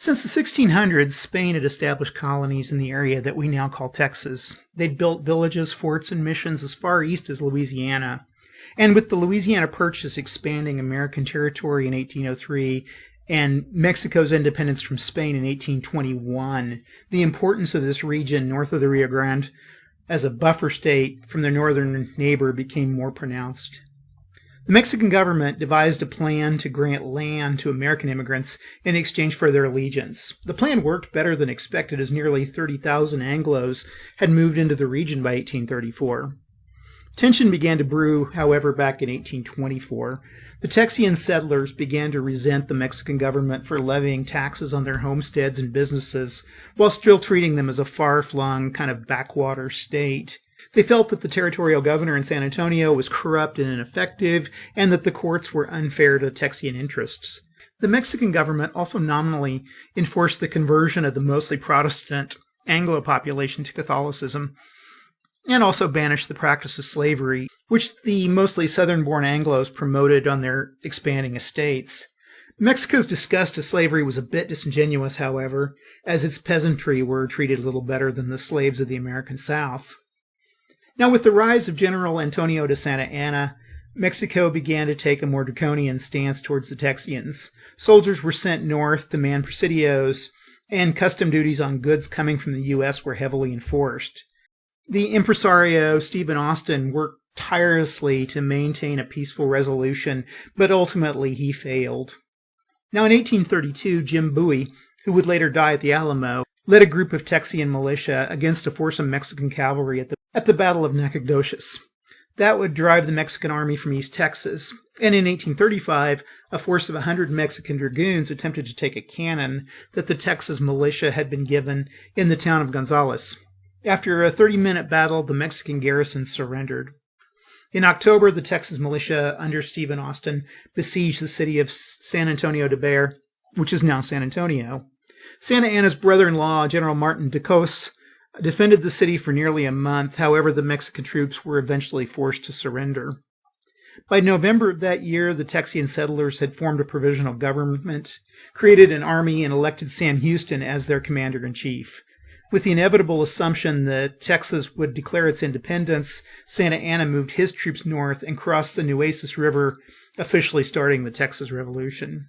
Since the 1600s, Spain had established colonies in the area that we now call Texas. They'd built villages, forts, and missions as far east as Louisiana. And with the Louisiana Purchase expanding American territory in 1803 and Mexico's independence from Spain in 1821, the importance of this region north of the Rio Grande as a buffer state from their northern neighbor became more pronounced. The Mexican government devised a plan to grant land to American immigrants in exchange for their allegiance. The plan worked better than expected, as nearly 30,000 Anglos had moved into the region by 1834. Tension began to brew, however, back in 1824. The Texian settlers began to resent the Mexican government for levying taxes on their homesteads and businesses, while still treating them as a far-flung kind of backwater state. They felt that the territorial governor in San Antonio was corrupt and ineffective, and that the courts were unfair to Texian interests. The Mexican government also nominally enforced the conversion of the mostly Protestant Anglo population to Catholicism, and also banished the practice of slavery, which the mostly southern-born Anglos promoted on their expanding estates. Mexico's disgust of slavery was a bit disingenuous, however, as its peasantry were treated a little better than the slaves of the American South. Now, with the rise of General Antonio de Santa Anna, Mexico began to take a more draconian stance towards the Texians. Soldiers were sent north to man presidios, and custom duties on goods coming from the U.S. were heavily enforced. The impresario Stephen Austin worked tirelessly to maintain a peaceful resolution, but ultimately he failed. Now, in 1832, Jim Bowie, who would later die at the Alamo, led a group of Texian militia against a force of Mexican cavalry at the Battle of Nacogdoches. That would drive the Mexican army from East Texas. And in 1835, a force of 100 Mexican dragoons attempted to take a cannon that the Texas militia had been given in the town of Gonzales. After a 30-minute battle, the Mexican garrison surrendered. In October, the Texas militia, under Stephen Austin, besieged the city of San Antonio de Bexar, which is now San Antonio. Santa Anna's brother-in-law, General Martin de Cos, defended the city for nearly a month. However, the Mexican troops were eventually forced to surrender. By November of that year, the Texian settlers had formed a provisional government, created an army, and elected Sam Houston as their commander-in-chief. With the inevitable assumption that Texas would declare its independence, Santa Anna moved his troops north and crossed the Nueces River, officially starting the Texas Revolution.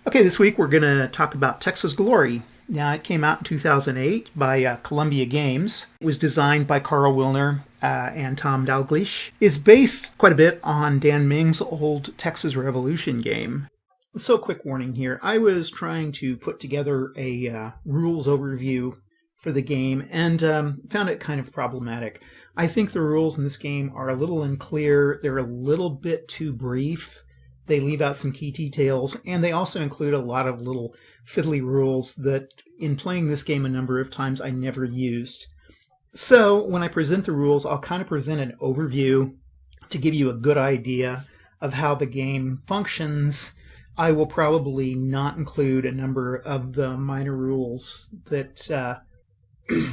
Okay, this week we're going to talk about Texas Glory. Now, it came out in 2008 by Columbia Games. It was designed by Carl Wilner and Tom Dalglish. It's based quite a bit on Dan Ming's old Texas Revolution game. So, quick warning here. I was trying to put together a rules overview for the game and found it kind of problematic. I think the rules in this game are a little unclear. They're a little bit too brief. They leave out some key details, and they also include a lot of little fiddly rules that, in playing this game a number of times, I never used. So, when I present the rules, I'll kind of present an overview to give you a good idea of how the game functions. I will probably not include a number of the minor rules that a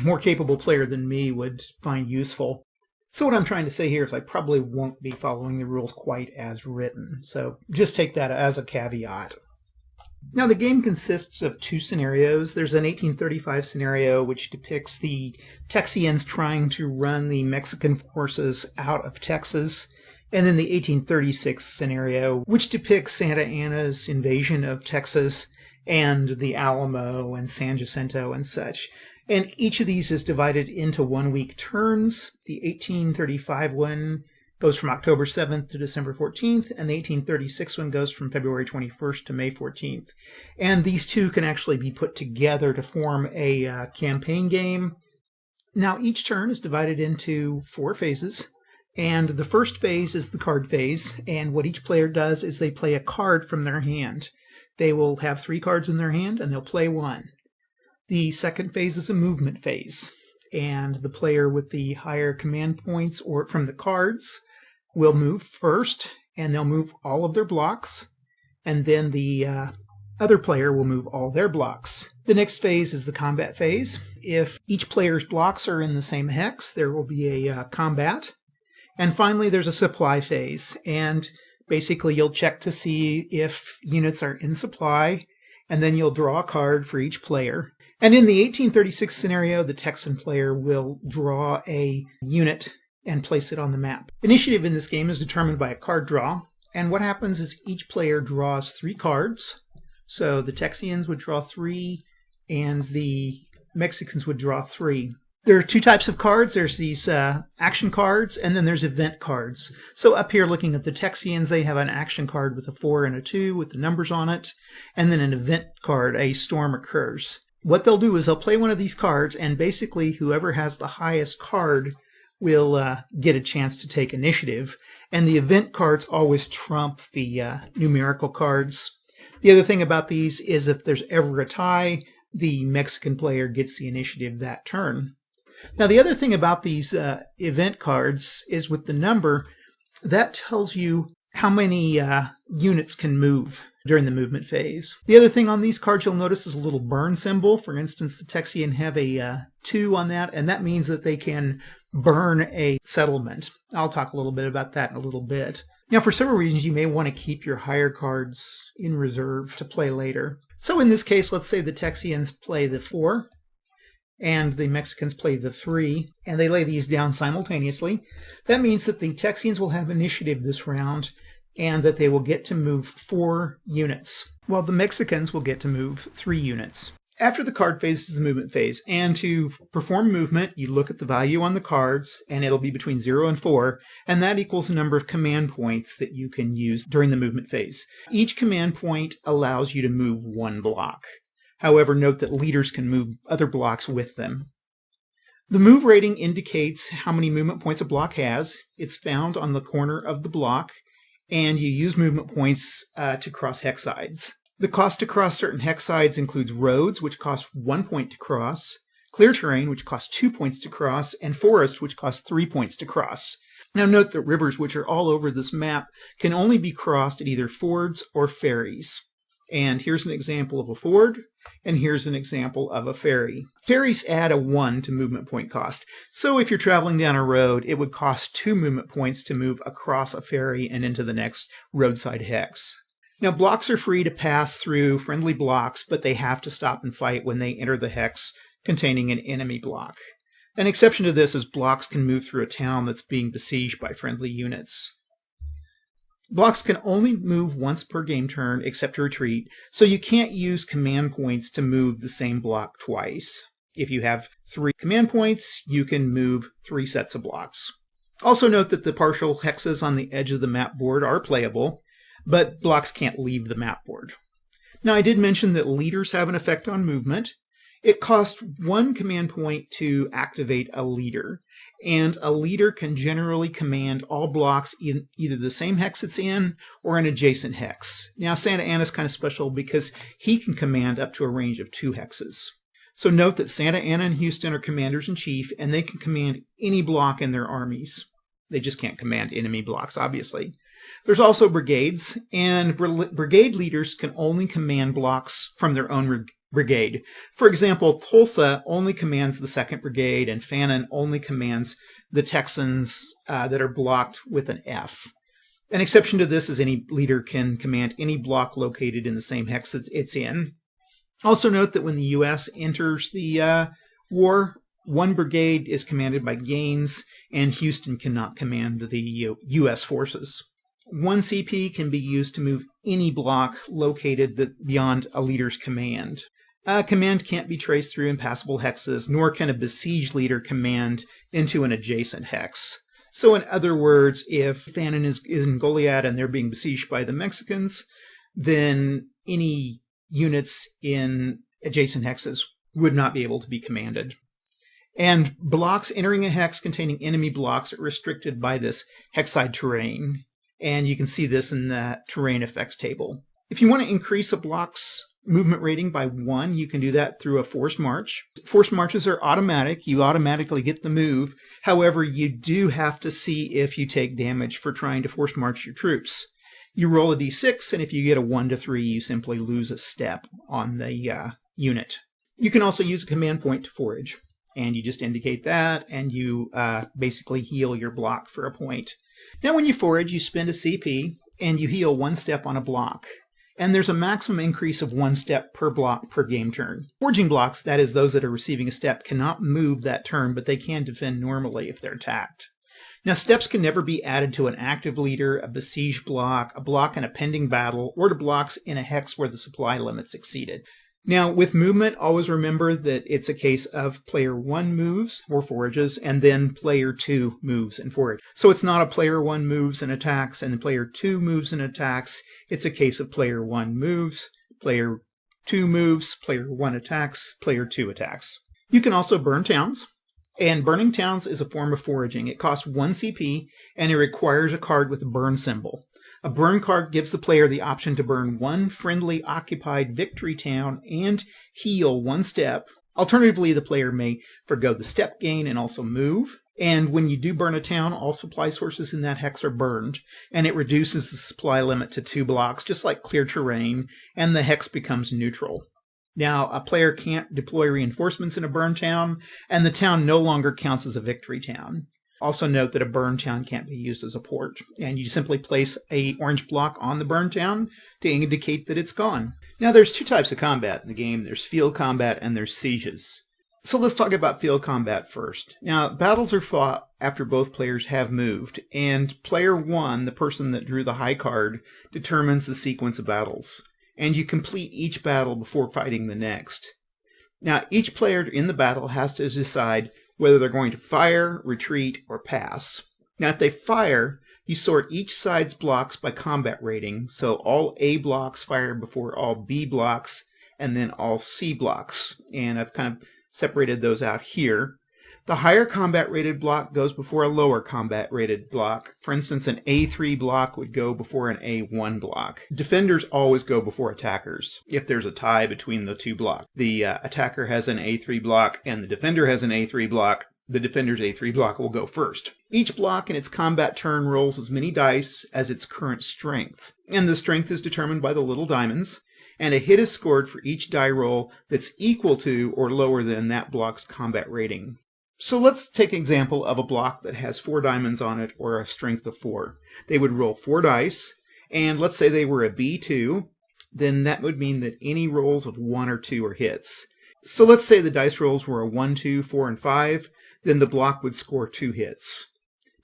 more capable player than me would find useful. So what I'm trying to say here is I probably won't be following the rules quite as written. So just take that as a caveat. Now, the game consists of two scenarios. There's an 1835 scenario which depicts the Texians trying to run the Mexican forces out of Texas. And then the 1836 scenario, which depicts Santa Anna's invasion of Texas and the Alamo and San Jacinto and such. And each of these is divided into 1-week turns. The 1835 one goes from October 7th to December 14th, and the 1836 one goes from February 21st to May 14th. And these two can actually be put together to form a campaign game. Now, each turn is divided into 4 phases, and the first phase is the card phase, and what each player does is they play a card from their hand. They will have 3 cards in their hand, and they'll play one. The second phase is a movement phase, and the player with the higher command points or from the cards will move first, and they'll move all of their blocks, and then the other player will move all their blocks. The next phase is the combat phase. If each player's blocks are in the same hex, there will be a combat. And finally, there's a supply phase, and basically you'll check to see if units are in supply, and then you'll draw a card for each player. And in the 1836 scenario, the Texan player will draw a unit and place it on the map. Initiative in this game is determined by a card draw, and what happens is each player draws 3 cards. So the Texians would draw 3, and the Mexicans would draw 3. There are 2 types of cards. There's these action cards, and then there's event cards. So up here, looking at the Texians, they have an action card with a 4 and a 2 with the numbers on it, and then an event card, a storm occurs. What they'll do is they'll play one of these cards, and basically whoever has the highest card will get a chance to take initiative. And the event cards always trump the numerical cards. The other thing about these is if there's ever a tie, the Mexican player gets the initiative that turn. Now, the other thing about these event cards is with the number, that tells you how many units can move during the movement phase. The other thing on these cards you'll notice is a little burn symbol. For instance, the Texian have a 2 on that, and that means that they can burn a settlement. I'll talk a little bit about that in a little bit. Now, for several reasons, you may want to keep your higher cards in reserve to play later. So in this case, let's say the Texians play the 4, and the Mexicans play the 3, and they lay these down simultaneously. That means that the Texians will have initiative this round, and that they will get to move 4 units, while the Mexicans will get to move 3 units. After the card phase is the movement phase, and to perform movement, you look at the value on the cards, and it'll be between 0 and 4, and that equals the number of command points that you can use during the movement phase. Each command point allows you to move 1 block. However, note that leaders can move other blocks with them. The move rating indicates how many movement points a block has. It's found on the corner of the block, and you use movement points to cross hexsides. The cost to cross certain hexsides includes roads, which cost 1 point to cross, clear terrain, which costs 2 points to cross, and forest, which costs 3 points to cross. Now note that rivers, which are all over this map, can only be crossed at either fords or ferries. And here's an example of a ford, and here's an example of a ferry. Ferries add a 1 to movement point cost. So if you're traveling down a road, it would cost 2 movement points to move across a ferry and into the next roadside hex. Now, blocks are free to pass through friendly blocks, but they have to stop and fight when they enter the hex containing an enemy block. An exception to this is blocks can move through a town that's being besieged by friendly units. Blocks can only move once per game turn, except to retreat, so you can't use command points to move the same block twice. If you have 3 command points, you can move 3 sets of blocks. Also note that the partial hexes on the edge of the map board are playable, but blocks can't leave the map board. Now, I did mention that leaders have an effect on movement. It costs 1 command point to activate a leader, and a leader can generally command all blocks in either the same hex it's in or an adjacent hex. Now, Santa Anna's kind of special because he can command up to a range of 2 hexes. So note that Santa Anna and Houston are commanders-in-chief, and they can command any block in their armies. They just can't command enemy blocks, obviously. There's also brigades, and brigade leaders can only command blocks from their own brigade. For example, Tulsa only commands the 2nd Brigade, and Fannin only commands the Texans that are blocked with an F. An exception to this is any leader can command any block located in the same hex that it's in. Also note that when the U.S. enters the war, 1 brigade is commanded by Gaines, and Houston cannot command the U.S. forces. 1 CP can be used to move any block located beyond a leader's command. A command can't be traced through impassable hexes, nor can a besieged leader command into an adjacent hex. So in other words, if Fannin is in Goliad and they're being besieged by the Mexicans, then any units in adjacent hexes would not be able to be commanded. And blocks entering a hex containing enemy blocks are restricted by this hexside terrain. And you can see this in the terrain effects table. If you want to increase a block's movement rating by 1, you can do that through a forced march. Forced marches are automatic. You automatically get the move. However, you do have to see if you take damage for trying to force march your troops. You roll a d6, and if you get a 1 to 3, you simply lose a step on the unit. You can also use a command point to forage, and you just indicate that, and you basically heal your block for a point. Now when you forage, you spend a CP, and you heal 1 step on a block. and there's a maximum increase of 1 step per block per game turn. Foraging blocks, that is those that are receiving a step, cannot move that turn, but they can defend normally if they're attacked. Now, steps can never be added to an active leader, a besieged block, a block in a pending battle, or to blocks in a hex where the supply limit's exceeded. Now, with movement, always remember that it's a case of player 1 moves or forages, and then player 2 moves and forages. So it's not a player 1 moves and attacks, and player 2 moves and attacks. It's a case of player 1 moves, player 2 moves, player 1 attacks, player 2 attacks. You can also burn towns. And burning towns is a form of foraging. It costs 1 CP, and it requires a card with a burn symbol. A burn card gives the player the option to burn 1 friendly occupied victory town and heal 1 step. Alternatively, the player may forgo the step gain and also move. And when you do burn a town, all supply sources in that hex are burned, and it reduces the supply limit to 2 blocks, just like clear terrain, and the hex becomes neutral. Now, a player can't deploy reinforcements in a burn town, and the town no longer counts as a victory town. Also note that a burn town can't be used as a port, and you simply place an orange block on the burn town to indicate that it's gone. Now, there's 2 types of combat in the game. There's field combat and there's sieges. So let's talk about field combat first. Now, battles are fought after both players have moved, and player 1, the person that drew the high card, determines the sequence of battles. And you complete each battle before fighting the next. Now, each player in the battle has to decide whether they're going to fire, retreat, or pass. Now, if they fire, you sort each side's blocks by combat rating, so all A blocks fire before all B blocks, and then all C blocks. And I've kind of separated those out here. The higher combat rated block goes before a lower combat rated block. For instance, an A3 block would go before an A1 block. Defenders always go before attackers if there's a tie between the 2 blocks. The attacker has an A3 block and the defender has an A3 block. The defender's A3 block will go first. Each block in its combat turn rolls as many dice as its current strength. And the strength is determined by the little diamonds. And a hit is scored for each die roll that's equal to or lower than that block's combat rating. So let's take an example of a block that has 4 diamonds on it or a strength of 4. They would roll 4 dice, and let's say they were a B2, then that would mean that any rolls of 1 or 2 are hits. So let's say the dice rolls were a 1, 2, 4, and 5, then the block would score 2 hits.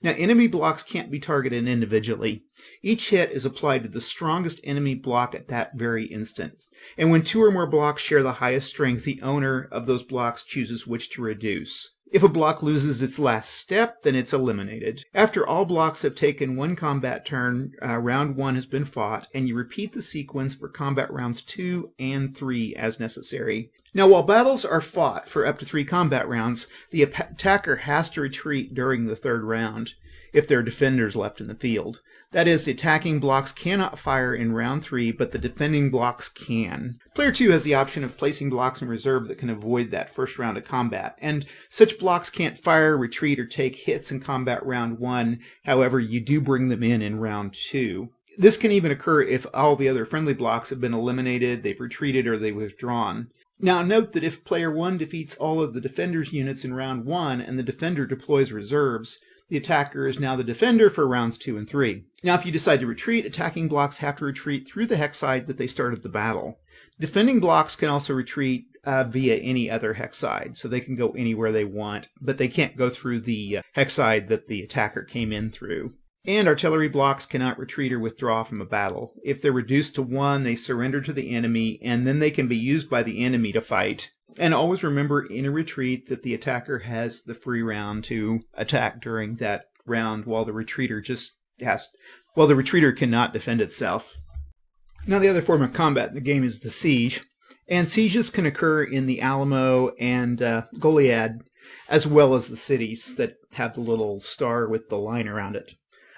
Now, enemy blocks can't be targeted individually. Each hit is applied to the strongest enemy block at that very instant. And when 2 or more blocks share the highest strength, the owner of those blocks chooses which to reduce. If a block loses its last step, then it's eliminated. After all blocks have taken 1 combat turn, round 1 has been fought, and you repeat the sequence for combat rounds 2 and 3 as necessary. Now, while battles are fought for up to 3 combat rounds, the attacker has to retreat during the 3rd round if there are defenders left in the field. That is, the attacking blocks cannot fire in round 3, but the defending blocks can. Player 2 has the option of placing blocks in reserve that can avoid that first round of combat, and such blocks can't fire, retreat, or take hits in combat round 1. However, you do bring them in round 2. This can even occur if all the other friendly blocks have been eliminated, they've retreated, or they've withdrawn. Now, note that if player 1 defeats all of the defender's units in round 1 and the defender deploys reserves, the attacker is now the defender for rounds 2 and 3. Now, if you decide to retreat, attacking blocks have to retreat through the hex side that they started the battle. Defending blocks can also retreat via any other hex side, so they can go anywhere they want, but they can't go through the hex side that the attacker came in through. And artillery blocks cannot retreat or withdraw from a battle. If they're reduced to 1, they surrender to the enemy, and then they can be used by the enemy to fight. And always remember in a retreat that the attacker has the free round to attack during that round, while the retreater the retreater cannot defend itself. Now, the other form of combat in the game is the siege, and sieges can occur in the Alamo and Goliad, as well as the cities that have the little star with the line around it.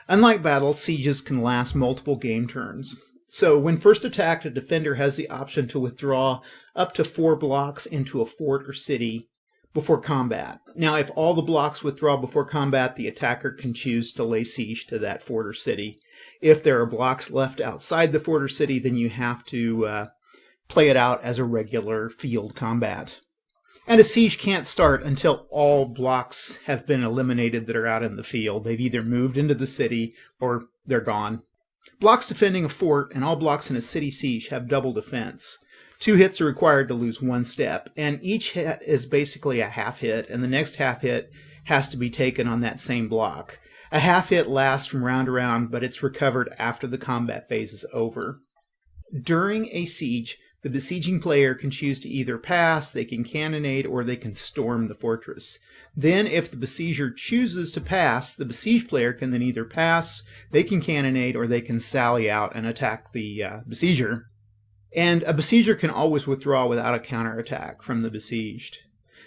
Unlike battle, sieges can last multiple game turns. So when first attacked, a defender has the option to withdraw up to 4 blocks into a fort or city before combat. Now, if all the blocks withdraw before combat, the attacker can choose to lay siege to that fort or city. If there are blocks left outside the fort or city, then you have to play it out as a regular field combat. And a siege can't start until all blocks have been eliminated that are out in the field. They've either moved into the city or they're gone. Blocks defending a fort and all blocks in a city siege have double defense. 2 hits are required to lose 1 step, and each hit is basically a half hit, and the next half hit has to be taken on that same block. A half hit lasts from round to round, but it's recovered after the combat phase is over. During a siege, the besieging player can choose to either pass, they can cannonade, or they can storm the fortress. Then, if the besieger chooses to pass, the besieged player can then either pass, they can cannonade, or they can sally out and attack the besieger. And a besieger can always withdraw without a counterattack from the besieged.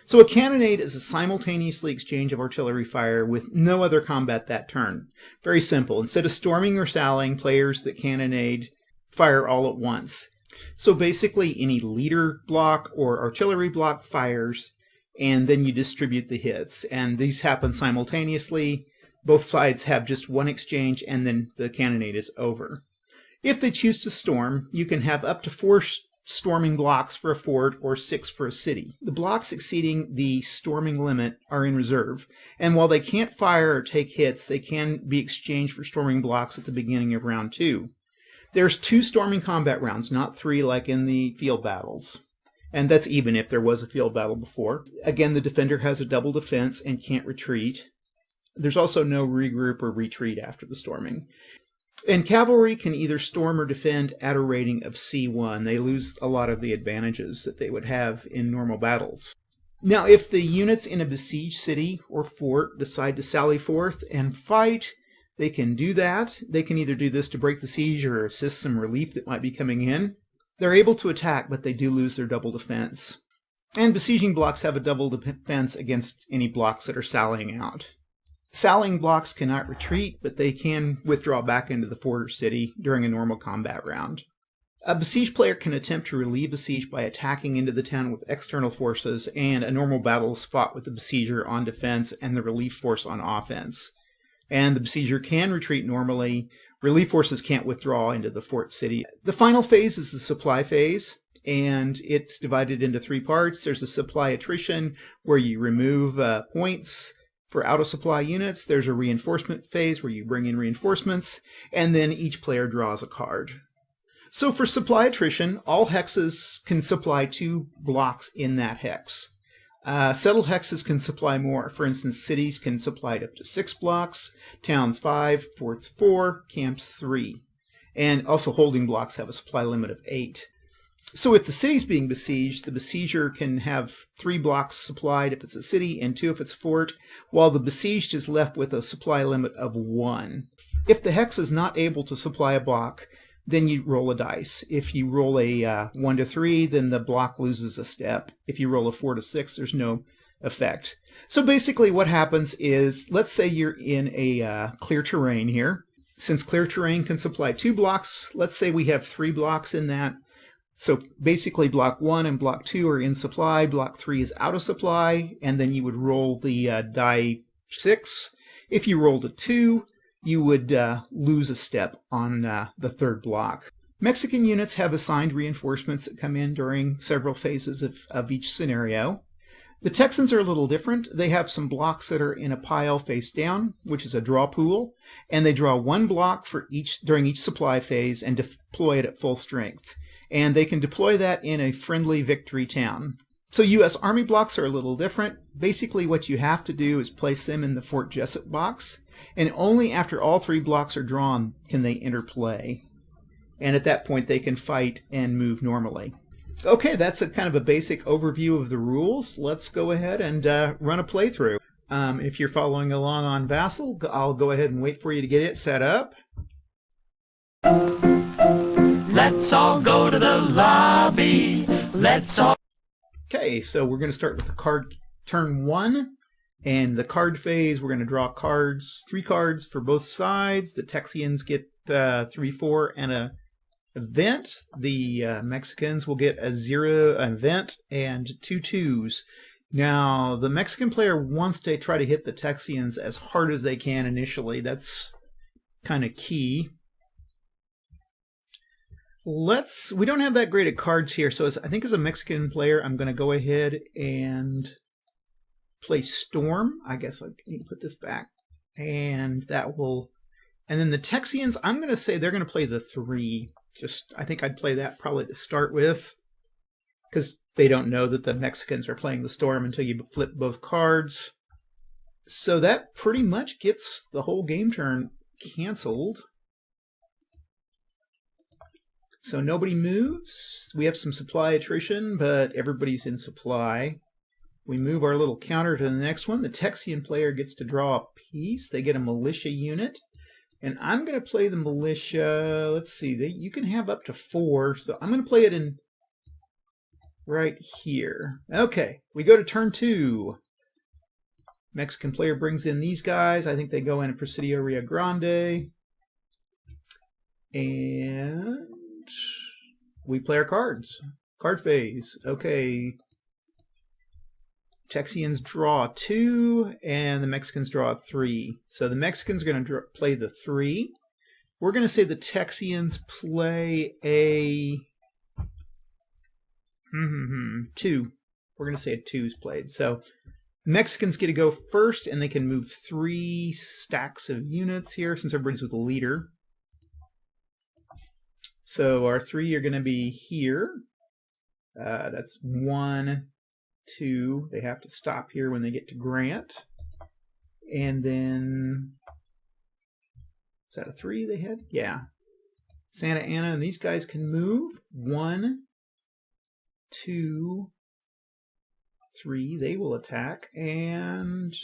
So a cannonade is a simultaneously exchange of artillery fire with no other combat that turn. Very simple. Instead of storming or sallying, players that cannonade fire all at once. So basically any leader block or artillery block fires, and then you distribute the hits. And these happen simultaneously. Both sides have just one exchange, and then the cannonade is over. If they choose to storm, you can have up to 4 storming blocks for a fort or 6 for a city. The blocks exceeding the storming limit are in reserve, and while they can't fire or take hits, they can be exchanged for storming blocks at the beginning of round 2. There's 2 storming combat rounds, not 3 like in the field battles. And that's even if there was a field battle before. Again, the defender has a double defense and can't retreat. There's also no regroup or retreat after the storming. And cavalry can either storm or defend at a rating of C1. They lose a lot of the advantages that they would have in normal battles. Now, if the units in a besieged city or fort decide to sally forth and fight, they can do that. They can either do this to break the siege or assist some relief that might be coming in. They're able to attack, but they do lose their double defense. And besieging blocks have a double defense against any blocks that are sallying out. Sallying blocks cannot retreat, but they can withdraw back into the fort or city during a normal combat round. A besieged player can attempt to relieve a siege by attacking into the town with external forces, and a normal battle is fought with the besieger on defense and the relief force on offense. And the besieger can retreat normally. Relief forces can't withdraw into the fort city. The final phase is the supply phase, and it's divided into 3 parts. There's a supply attrition, where you remove points for out-of-supply units. There's a reinforcement phase where you bring in reinforcements, and then each player draws a card. So for supply attrition, all hexes can supply 2 blocks in that hex. Settled hexes can supply more. For instance, cities can supply up to 6 blocks, towns 5, forts 4, camps 3. And also holding blocks have a supply limit of 8. So if the city's being besieged, the besieger can have 3 blocks supplied if it's a city and 2 if it's a fort, while the besieged is left with a supply limit of 1. If the hex is not able to supply a block, then you roll a dice. If you roll a 1 to 3, then the block loses a step. If you roll a 4 to 6, there's no effect. So basically what happens is, let's say you're in a clear terrain here. Since clear terrain can supply 2 blocks, let's say we have 3 blocks in that. So basically block 1 and block 2 are in supply, block 3 is out of supply, and then you would roll the die 6. If you rolled a 2, you would lose a step on the 3rd block. Mexican units have assigned reinforcements that come in during several phases of each scenario. The Texans are a little different. They have some blocks that are in a pile face down, which is a draw pool, and they draw 1 block for during each supply phase and deploy it at full strength. And they can deploy that in a friendly victory town. So U.S. Army blocks are a little different. Basically what you have to do is place them in the Fort Jessup box, and only after all 3 blocks are drawn can they enter play. And at that point they can fight and move normally. Okay, that's a kind of a basic overview of the rules. Let's go ahead and run a playthrough. If you're following along on Vassal, I'll go ahead and wait for you to get it set up. Let's all go to the lobby. Let's all... Okay, so we're going to start with the card turn 1. And the card phase, we're going to draw cards, 3 cards for both sides. The Texians get 3, 4, and a event. The Mexicans will get a 0 event and 2 2s. Now, the Mexican player wants to try to hit the Texians as hard as they can initially. That's kind of key. We don't have that great at cards here, so I think as a Mexican player, I'm going to go ahead and play Storm. I guess I need to put this back, and that will And then the Texians, I'm going to say they're going to play the 3. I think I'd play that probably to start with, because they don't know that the Mexicans are playing the Storm until you flip both cards. So that pretty much gets the whole game turn canceled. So nobody moves. We have some supply attrition, but everybody's in supply. We move our little counter to the next one. The Texian player gets to draw a piece. They get a militia unit. And I'm going to play the militia. Let's see. You can have up to 4. So I'm going to play it in right here. Okay. We go to turn 2. Mexican player brings in these guys. I think they go in Presidio Rio Grande. And we play our cards. Card phase. Okay. Texians draw 2, and the Mexicans draw 3. So the Mexicans are going to play the 3. We're going to say the Texians play a 2. We're going to say a 2 is played. So Mexicans get to go first, and they can move 3 stacks of units here since everybody's with a leader. So our 3 are going to be here. That's 1, 2. They have to stop here when they get to Grant. And then, is that a 3 they had? Yeah. Santa Ana, and these guys can move. 1, 2, 3. They will attack. And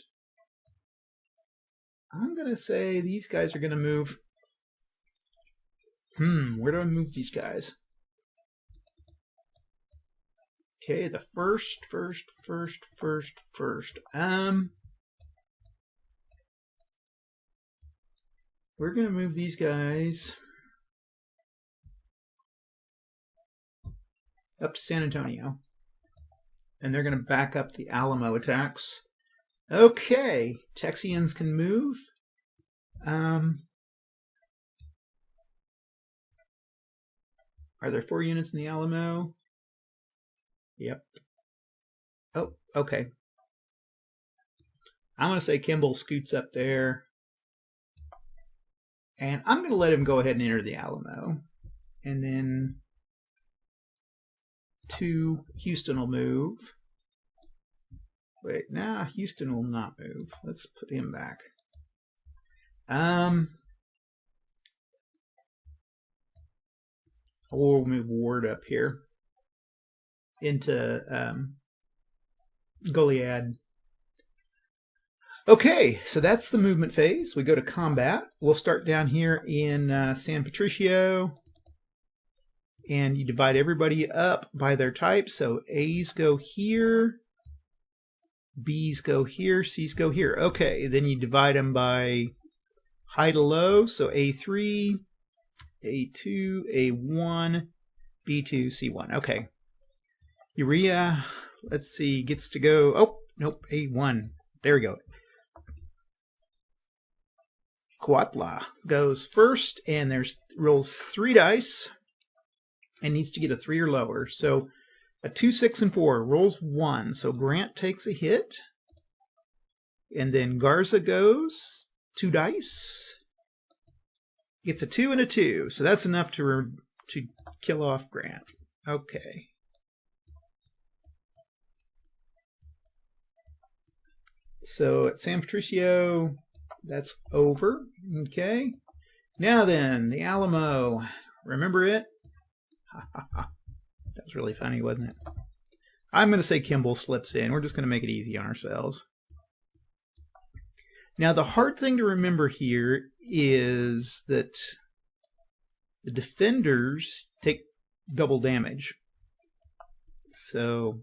I'm going to say these guys are going to move. Where do I move these guys? Okay, the first. We're going to move these guys up to San Antonio. And they're going to back up the Alamo attacks. Okay, Texians can move. Are there 4 units in the Alamo? Yep. Oh, okay. I'm going to say Kimball scoots up there. And I'm going to let him go ahead and enter the Alamo. And then 2, Houston will move. Wait, nah, Houston will not move. Let's put him back. We'll move Ward up here into Goliad. Okay, so that's the movement phase. We go to combat. We'll start down here in San Patricio. And you divide everybody up by their type. So A's go here. B's go here. C's go here. Okay, then you divide them by high to low. So A3, A2, A1, B2, C1. Okay. Urea, let's see, gets to go. Oh, nope, A1. There we go. Cuautla goes first, and rolls 3 dice and needs to get a 3 or lower. So a 2, 6, and 4 rolls 1. So Grant takes a hit. And then Garza goes 2 dice. Gets a 2 and a 2. So that's enough to kill off Grant. Okay. So at San Patricio, that's over. Okay. Now then, the Alamo. Remember it? That was really funny, wasn't it? I'm going to say Kimball slips in. We're just going to make it easy on ourselves. Now, the hard thing to remember here is that the defenders take double damage. So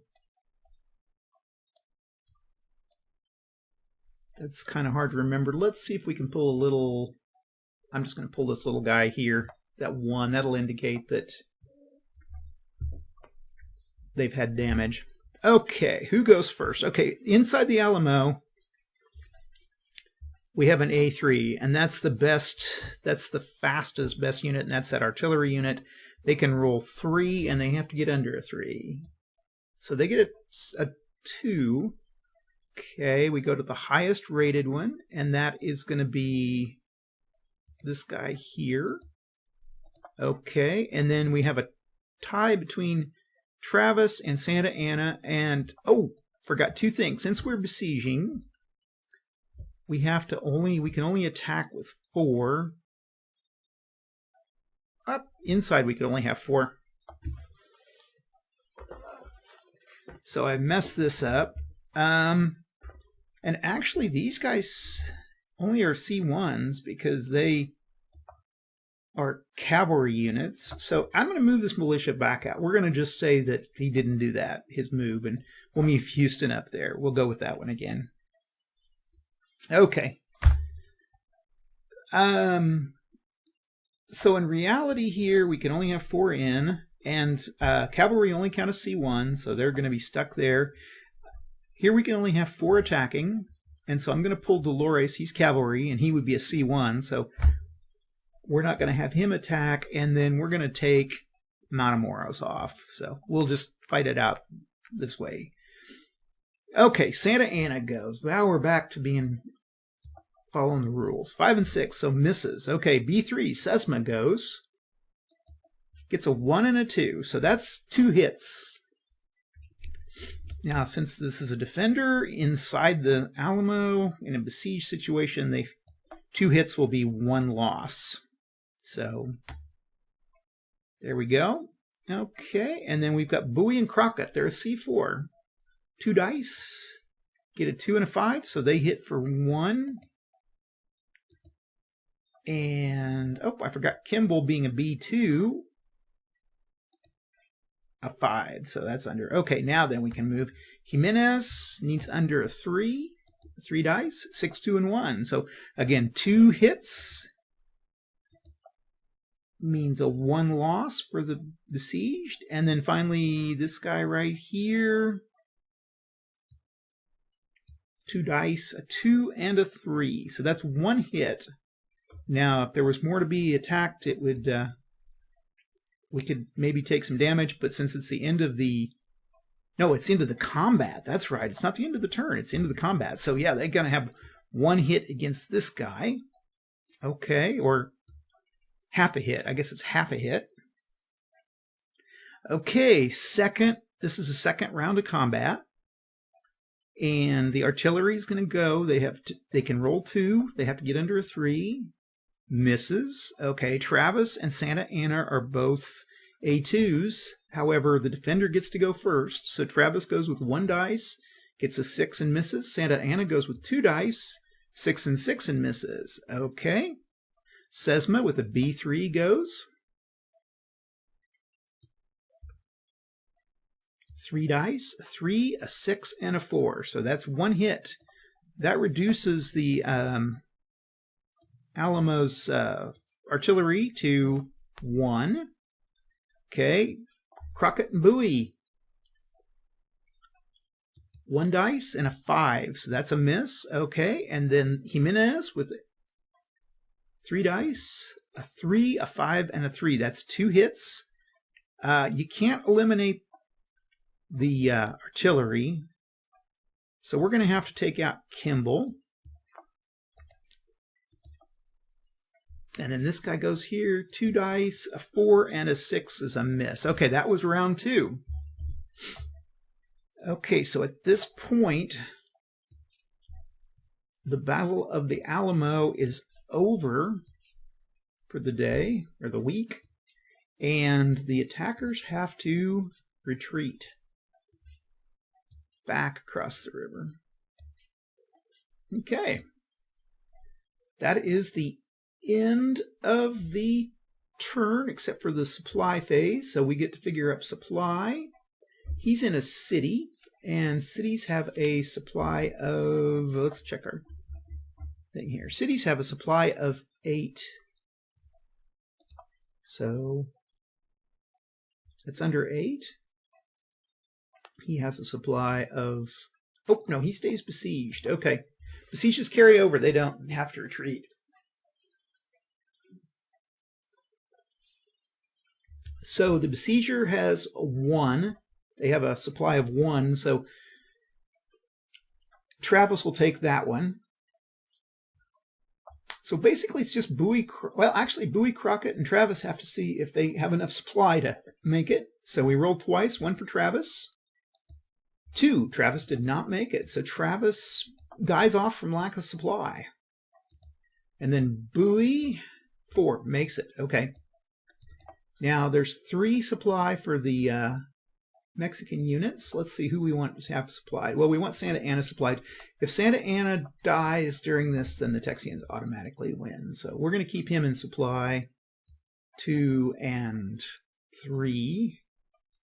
that's kind of hard to remember. Let's see if we can pull a little. I'm just going to pull this little guy here. That 1, that'll indicate that they've had damage. Okay, who goes first? Okay, inside the Alamo, we have an A3, and that's the fastest, best unit, and that's that artillery unit. They can roll 3, and they have to get under a 3. So they get a 2. Okay, we go to the highest rated one, and that is going to be this guy here. Okay, and then we have a tie between Travis and Santa Ana, and oh, forgot two things. Since we're besieging, we can only attack with 4. Up inside we could only have 4. So I messed this up. And actually these guys only are C1s because they are cavalry units. So I'm going to move this militia back out. We're going to just say that he didn't do that, his move, and we'll move Houston up there. We'll go with that one again. Okay. So in reality here, we can only have 4 in, and cavalry only count as C1, so they're going to be stuck there. Here we can only have 4 attacking, and so I'm going to pull Dolores. He's cavalry, and he would be a C1, so we're not going to have him attack, and then we're going to take Matamoros off. So we'll just fight it out this way. Okay, Santa Ana goes. Now we're back to following the rules. 5 and 6, so misses. Okay, B3, Sesma goes. Gets a 1 and a 2, so that's 2 hits. Now, since this is a defender inside the Alamo, in a besieged situation, 2 hits will be 1 loss. So, there we go. Okay, and then we've got Bowie and Crockett. They're a C4. 2 dice. Get a 2 and a 5, so they hit for 1. And, oh, I forgot Kimball being a B2. A 5, so that's under. Okay, now then we can move. Jimenez needs under a 3. 3 dice. 6, 2, and 1. So, again, 2 hits means a 1 loss for the besieged. And then finally, this guy right here. 2 dice, a 2 and a 3. So that's 1 hit. Now, if there was more to be attacked, it would we could maybe take some damage, but since it's the end of the... No, it's into the combat. That's right. It's not the end of the turn. It's into the combat. So, yeah, they're going to have 1 hit against this guy. Okay, or half a hit. I guess it's half a hit. Okay, this is the second round of combat. And the artillery is going to go. They can roll 2. They have to get under a 3. Misses. Okay, Travis and Santa Ana are both A2s. However, the defender gets to go first. So Travis goes with 1 dice, gets a 6 and misses. Santa Ana goes with 2 dice, 6 and 6 and misses. Okay. Sesma with a B3 goes. 3 dice, a 3, a 6, and a 4. So that's 1 hit. That reduces the Alamo's artillery to 1. Okay. Crockett and Bowie. 1 dice and a 5. So that's a miss. Okay. And then Jimenez with 3 dice, a 3, a 5, and a 3. That's 2 hits. You can't eliminate the artillery. So we're going to have to take out Kimball. And then this guy goes here, 2 dice, a 4, and a 6 is a miss. Okay, that was round 2. Okay, so at this point, the Battle of the Alamo is over for the day, or the week, and the attackers have to retreat back across the river. Okay. That is the end of the turn, except for the supply phase. So we get to figure out supply. He's in a city, and cities have a supply of, let's check our thing here. Cities have a supply of 8. So it's under 8. He has a supply of, oh, no, he stays besieged. Okay. Besieges carry over. They don't have to retreat. So the besieger has 1. They have a supply of 1. So Travis will take that one. So basically it's just Bowie, well, actually Bowie, Crockett, and Travis have to see if they have enough supply to make it. So we rolled twice, one for Travis. 2, Travis did not make it. So Travis dies off from lack of supply. And then Bowie, 4, makes it. Okay. Now there's 3 supply for the Mexican units. Let's see who we want to have supplied. Well, we want Santa Anna supplied. If Santa Anna dies during this, then the Texians automatically win. So we're going to keep him in supply. 2 and 3.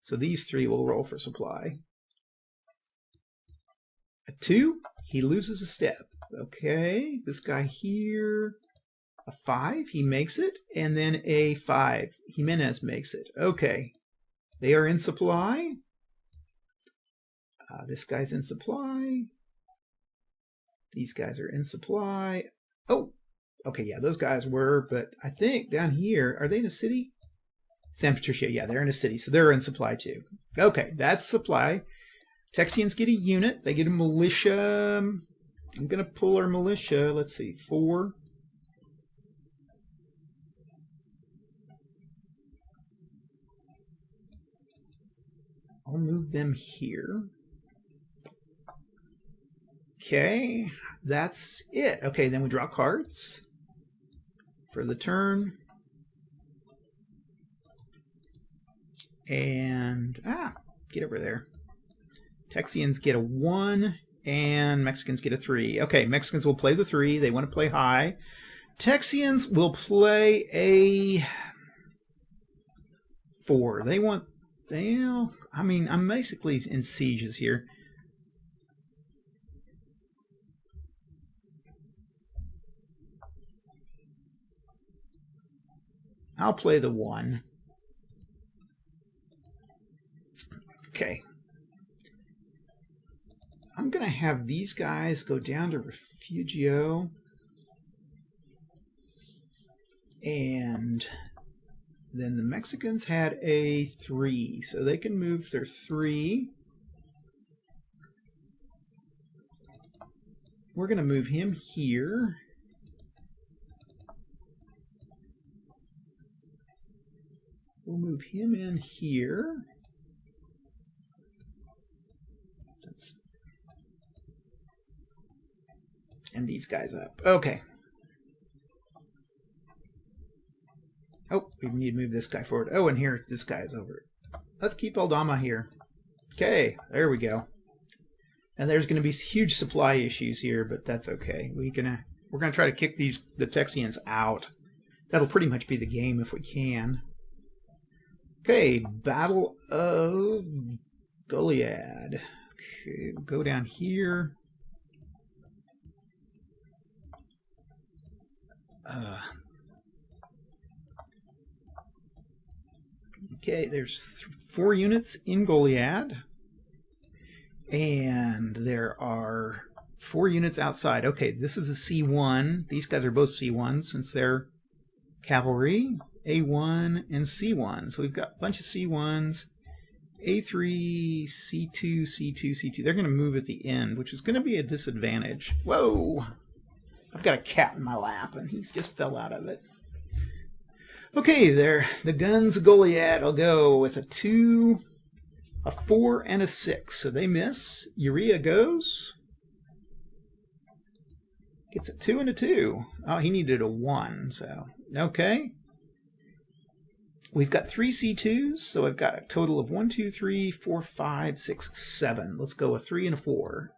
So these 3 will roll for supply. A 2, he loses a step. Okay, this guy here, a 5, he makes it. And then a 5, Jimenez makes it. Okay. They are in supply. This guy's in supply. These guys are in supply. Oh, okay, yeah, those guys were, but I think down here, are they in a city? San Patricio, yeah, they're in a city, so they're in supply too. Okay, that's supply. Texians get a unit. They get a militia. I'm going to pull our militia. Let's see, 4. I'll move them here. Okay, that's it. Okay, then we draw cards for the turn. And, get over there. Texians get a 1, and Mexicans get a 3. Okay, Mexicans will play the 3. They want to play high. Texians will play a 4. They want... I mean, I'm basically in sieges here. I'll play the 1. Okay. I'm going to have these guys go down to Refugio. And then the Mexicans had a 3, so they can move their 3. We're going to move him here. We'll move him in here. And these guys up. Okay. Oh, we need to move this guy forward. Oh, and here, this guy is over. Let's keep Aldama here. Okay, there we go. And there's going to be huge supply issues here, but that's okay. We're gonna try to kick the Texians out. That'll pretty much be the game if we can. Okay, Battle of Goliad. Okay, we'll go down here. Okay, there's 4 units in Goliad, and there are 4 units outside. Okay, this is a C1. These guys are both C1 since they're cavalry. A1 and C1. So we've got a bunch of C1s. A3, C2, C2, C2. They're going to move at the end, which is going to be a disadvantage. Whoa! I've got a cat in my lap, and he's just fell out of it. Okay, there. The guns of Goliad will go with a 2, a 4, and a 6. So they miss. Urea goes. Gets a 2 and a 2. Oh, he needed a 1, so... Okay. We've got 3 C2s, so I've got a total of 1, 2, 3, 4, 5, 6, 7. Let's go a 3 and a 4.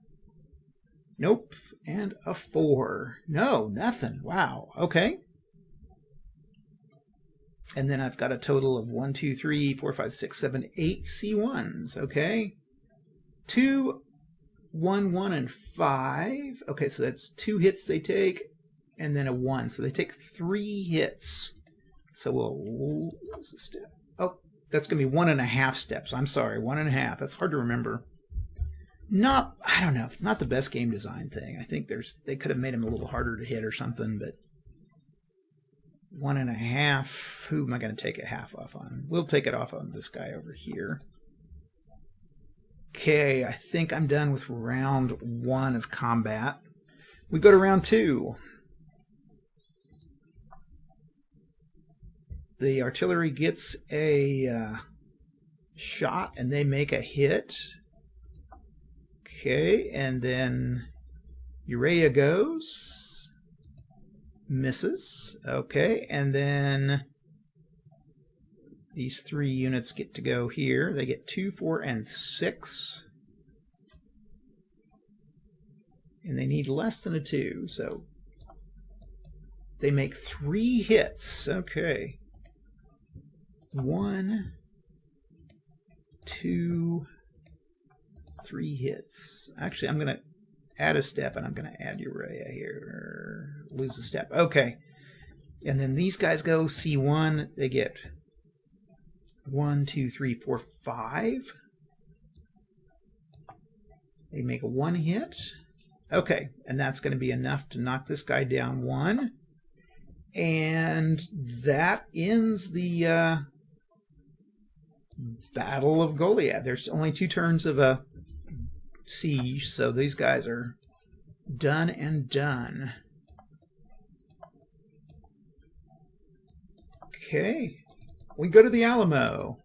Nope. And a 4. No, nothing. Wow. Okay. And then I've got a total of 1, 2, 3, 4, 5, 6, 7, 8 C1s. Okay. 2, 1, 1, and 5. Okay, so that's 2 hits they take, and then a 1. So they take 3 hits. So we'll... What's the step? Oh, that's going to be 1.5 steps. I'm sorry, 1.5. That's hard to remember. I don't know. It's not the best game design thing. I think they could have made him a little harder to hit or something, but 1.5. Who am I going to take a half off on? We'll take it off on this guy over here. Okay, I think I'm done with round 1 of combat. We go to round 2. the artillery gets a shot and they make a hit. Okay, and then Urea goes, misses. Okay, and then these 3 units get to go here. They get 2, 4, and 6. And they need less than a 2, so they make 3 hits. Okay. 1, 2, 3 hits. Actually, I'm going to add a step, and I'm going to add Urea here. Lose a step. Okay. And then these guys go C1. They get 1, 2, 3, 4, 5. They make a 1 hit. Okay, and that's going to be enough to knock this guy down 1. And that ends the Battle of Goliad. There's only 2 turns of a siege, so these guys are done and done. Okay, we go to the Alamo.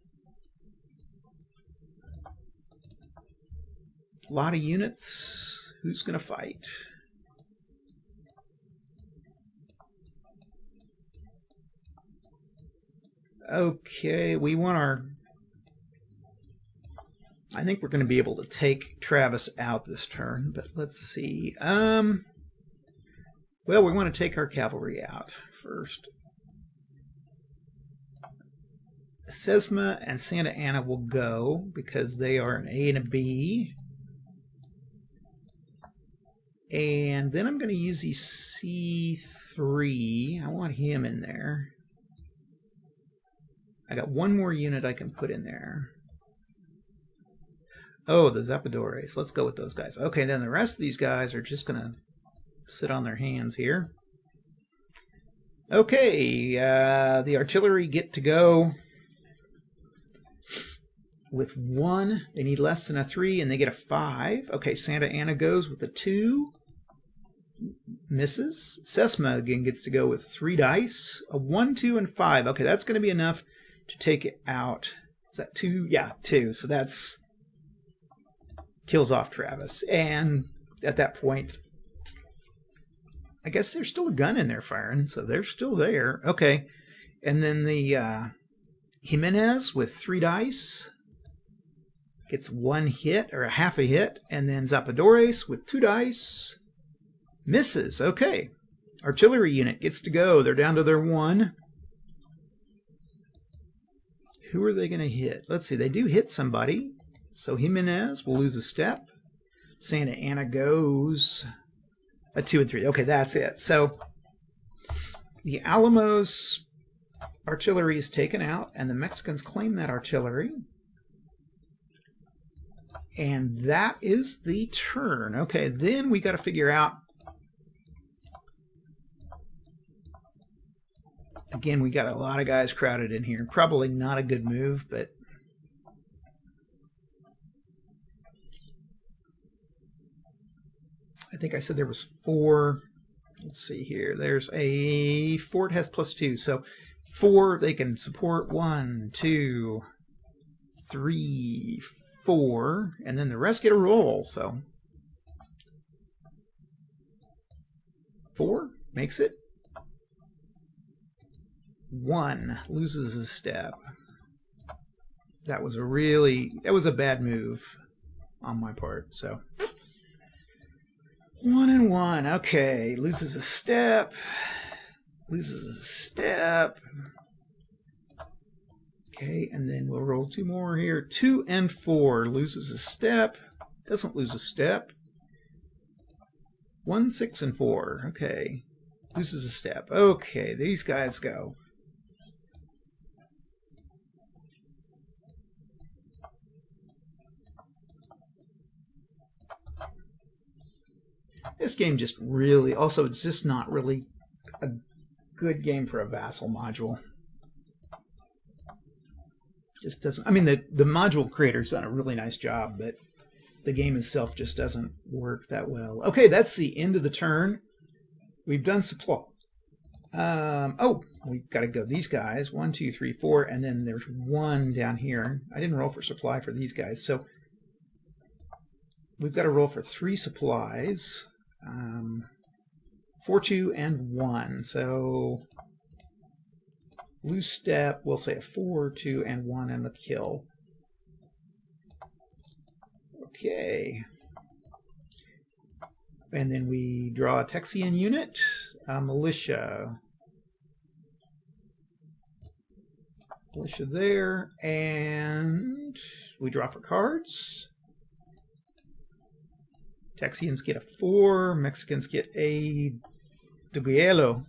A lot of units. Who's going to fight? Okay, we want our... I think we're going to be able to take Travis out this turn, but let's see. Well, we want to take our cavalry out first. Sesma and Santa Ana will go because they are an A and a B. And then I'm going to use the C3. I want him in there. I got 1 more unit I can put in there. Oh, the Zapadores. Let's go with those guys. Okay, then the rest of these guys are just going to sit on their hands here. Okay, the artillery get to go with 1. They need less than a 3, and they get a 5. Okay, Santa Ana goes with a 2. Misses. Sesma again gets to go with 3 dice. A 1, 2, and 5. Okay, that's going to be enough to take it out. Is that 2? Yeah, 2. So that's kills off Travis. And at that point, I guess there's still a gun in there firing, so they're still there. Okay. And then the Jimenez with 3 dice gets 1 hit, or a half a hit. And then Zapadores with 2 dice misses. Okay. Artillery unit gets to go. They're down to their 1. Who are they going to hit? Let's see. They do hit somebody. So Jimenez will lose a step. Santa Ana goes a 2 and 3. Okay, that's it. So the Alamo's artillery is taken out, and the Mexicans claim that artillery. And that is the turn. Okay, then we got to figure out. Again, we got a lot of guys crowded in here. Probably not a good move, but I think I said there was 4. Let's see here. There's a fort has +2. So 4, they can support 1, 2, 3, 4, and then the rest get a roll. So 4 makes it. 1 loses a step. That was a bad move on my part. So 1 and 1. Okay, loses a step. Loses a step. Okay, and then we'll roll 2 more here. 2 and 4 loses a step. Doesn't lose a step. 1, 6, and 4. Okay, loses a step. Okay, these guys go. This game just really, also it's just not really a good game for a vassal module. Just doesn't, I mean the module creator's done a really nice job, but the game itself just doesn't work that well. Okay, that's the end of the turn. We've done supply. Oh, we've got to go these guys. 1, 2, 3, 4, and then there's one down here. I didn't roll for supply for these guys, so we've got to roll for 3 supplies. 4, 2, and 1. So loose step, we'll say a 4, 2, and 1 and the kill. Okay. And then we draw a Texian unit, militia. Militia there, and we draw for cards. Texians get a 4, Mexicans get a duelo,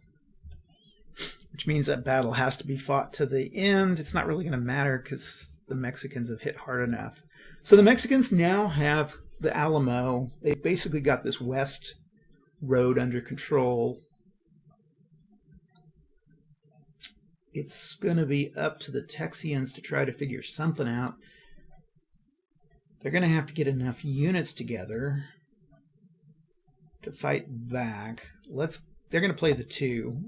which means that battle has to be fought to the end. It's not really going to matter because the Mexicans have hit hard enough. So the Mexicans now have the Alamo. They've basically got this west road under control. It's going to be up to the Texians to try to figure something out. They're going to have to get enough units together to fight back. They're going to play the 2.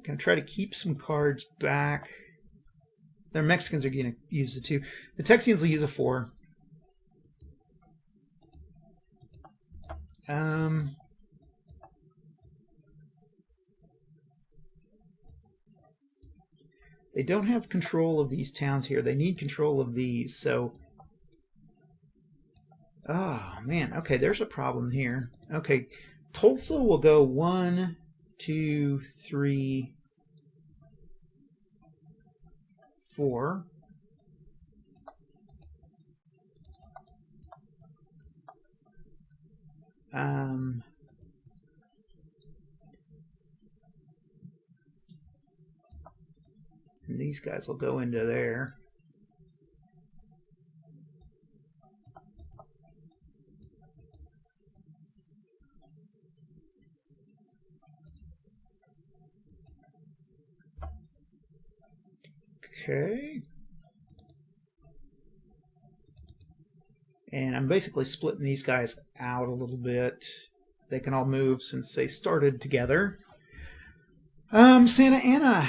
Going to try to keep some cards back. The Mexicans are going to use the 2. The Texians will use a 4. They don't have control of these towns here. They need control of these, so... Oh, man. Okay, there's a problem here. Okay, Tulsa will go 1, 2, 3, 4. And these guys will go into there. Okay. And I'm basically splitting these guys out a little bit. They can all move since they started together. Santa Ana.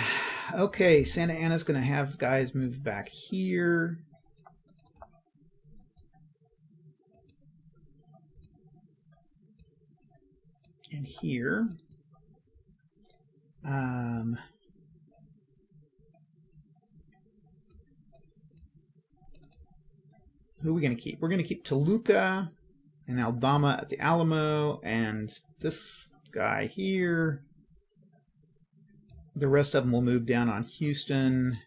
Okay, Santa Ana's going to have guys move back here. And here. Who are we going to keep? We're going to keep Toluca and Aldama at the Alamo and this guy here. The rest of them will move down on Houston.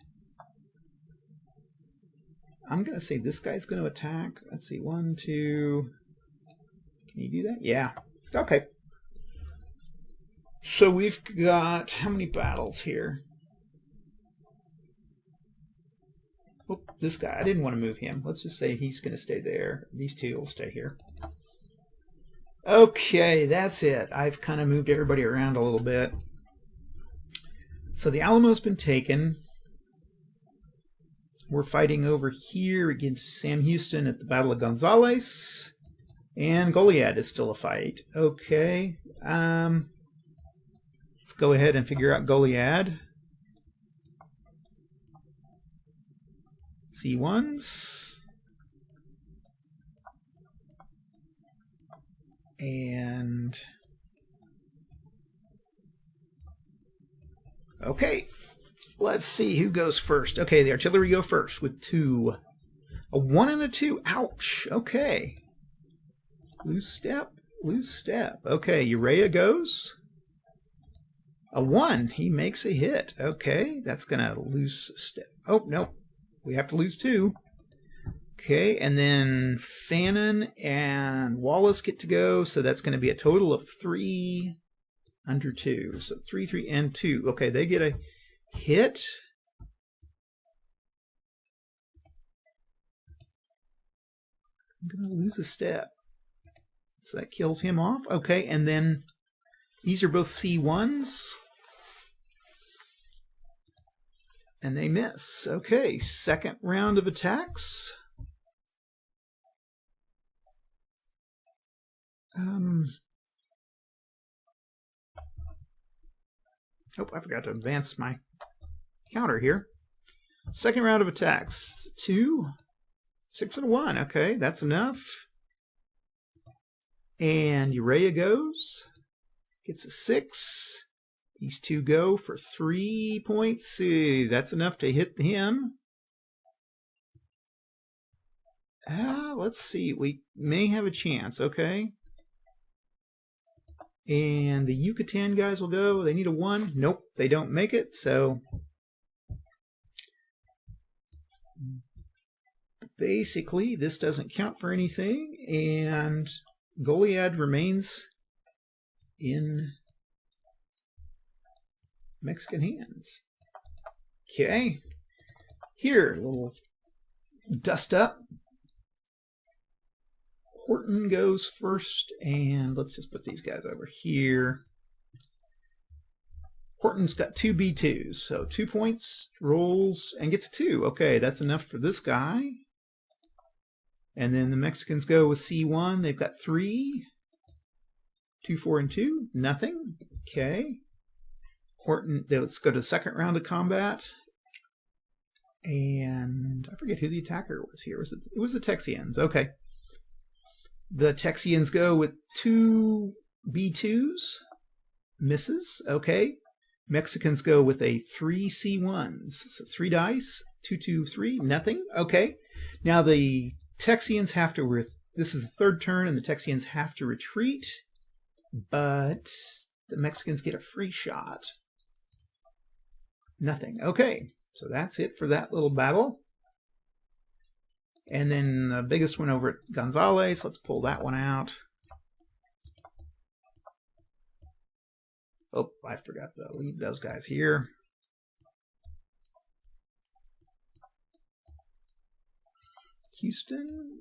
I'm going to say this guy's going to attack. Let's see, 1, 2. Can you do that? Yeah. Okay. So we've got how many battles here? Oh, this guy. I didn't want to move him. Let's just say he's going to stay there. These 2 will stay here. Okay, that's it. I've kind of moved everybody around a little bit. So the Alamo's been taken. We're fighting over here against Sam Houston at the Battle of Gonzales. And Goliad is still a fight. Okay. Let's go ahead and figure out Goliad. C1s. And... Okay, let's see who goes first. Okay, the artillery go first with 2. A 1 and a 2. Ouch. Okay. Loose step. Loose step. Okay, Urea goes. A 1. He makes a hit. Okay, that's going to loose step. Oh, no. We have to lose 2. Okay, and then Fannin and Wallace get to go, so that's going to be a total of 3 under 2. So 3, 3, and 2. Okay, they get a hit. I'm going to lose a step. So that kills him off. Okay, and then these are both C1s. And they miss. Okay, second round of attacks. Oh, I forgot to advance my counter here. Second round of attacks. 2, 6, and a 1. Okay, that's enough. And Urea goes. Gets a 6. These two go for 3 points. That's enough to hit him. Let's see. We may have a chance. Okay. And the Yucatan guys will go. They need a 1. Nope, they don't make it. So basically, this doesn't count for anything. And Goliad remains in Mexican hands. Okay. Here, a little dust up. Horton goes first, and let's just put these guys over here. Horton's got 2 B2s, so 2 points, rolls, and gets a 2. Okay, that's enough for this guy. And then the Mexicans go with C1. They've got 3. 2, 4, and 2. Nothing. Okay. Horton, let's go to the second round of combat. And I forget who the attacker was here. It was the Texians. Okay. The Texians go with 2 B2s. Misses. Okay. Mexicans go with a 3 C1s. So 3 dice. 2, 2, 3. Nothing. Okay. Now the Texians have to... This is the third turn, and the Texians have to retreat. But the Mexicans get a free shot. Nothing. Okay. So that's it for that little battle. And then the biggest one over at Gonzales. Let's pull that one out. Oh, I forgot to leave those guys here. Houston.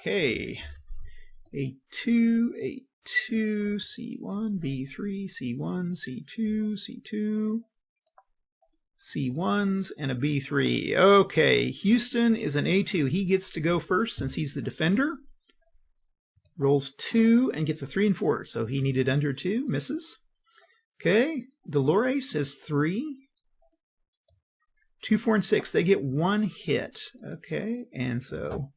Okay. A2, A2, C1, B3, C1, C2, C2. C1s, and a B3. Okay, Houston is an A2. He gets to go first since he's the defender. Rolls 2 and gets a 3 and 4, so he needed under 2. Misses. Okay, Dolores has 3. 2, 4, and 6. They get 1 hit. Okay, and so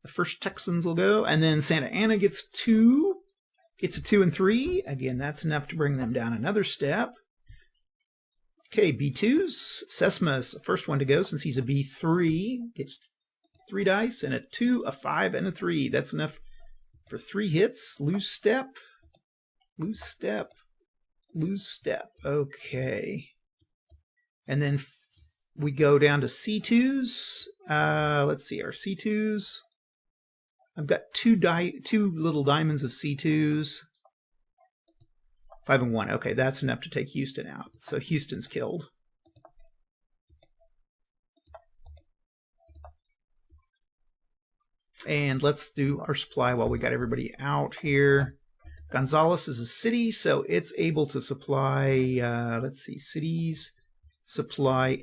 the first Texans will go, and then Santa Ana gets 2. Gets a 2 and 3. Again, that's enough to bring them down another step. Okay, B2s. Sesma's the first one to go since he's a B3. Gets 3 dice and a 2, a 5, and a 3. That's enough for 3 hits. Lose step. Lose step. Lose step. Okay. And then we go down to C2s. Let's see, our C2s. I've got 2 little diamonds of C2s. 5 and 1. Okay, that's enough to take Houston out. So Houston's killed. And let's do our supply while we got everybody out here. Gonzales is a city, so it's able to supply, let's see, cities supply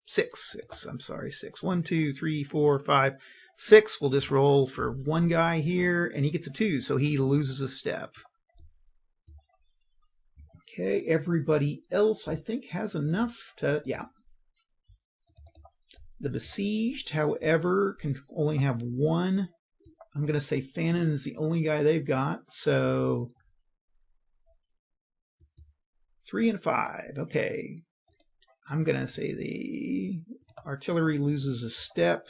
6. I'm sorry, 6. 1, 2, 3, 4, 5, 6. We'll just roll for one guy here, and he gets a 2, so he loses a step. Okay, everybody else, I think, has enough to, yeah. The besieged, however, can only have 1. I'm going to say Fannin is the only guy they've got, so 3 and 5. Okay, I'm going to say the artillery loses a step.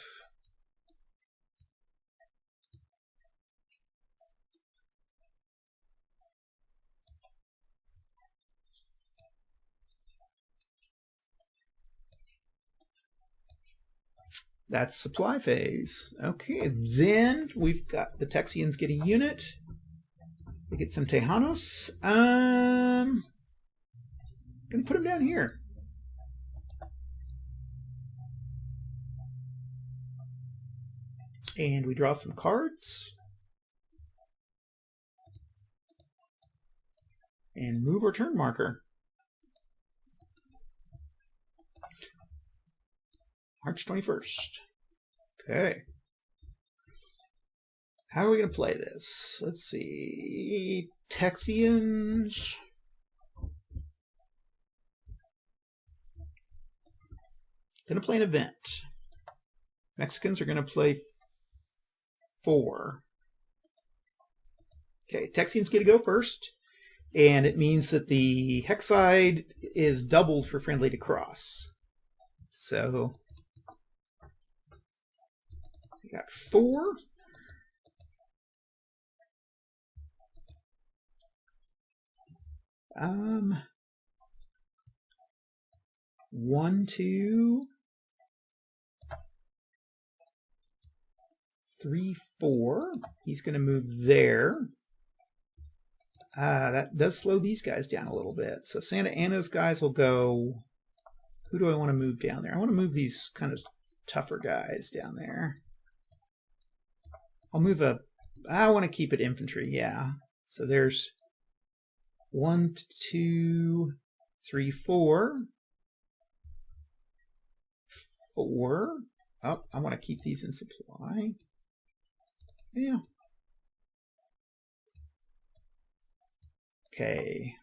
That's supply phase. Okay, then we've got the Texians get a unit. They get some Tejanos. Gonna put them down here. And we draw some cards. And move our turn marker. March 21st. Okay. How are we going to play this? Let's see. Texians. Going to play an event. Mexicans are going to play 4. Okay, Texians get to go first, and it means that the hex side is doubled for friendly to cross. So we got 4. 1, 2, 3, 4. He's going to move there. That does slow these guys down a little bit. So Santa Ana's guys will go... Who do I want to move down there? I want to move these kind of tougher guys down there. I'll move a... I want to keep it infantry, yeah. So there's 1, 2, 3, 4. 4. Oh, I want to keep these in supply. Yeah. Okay.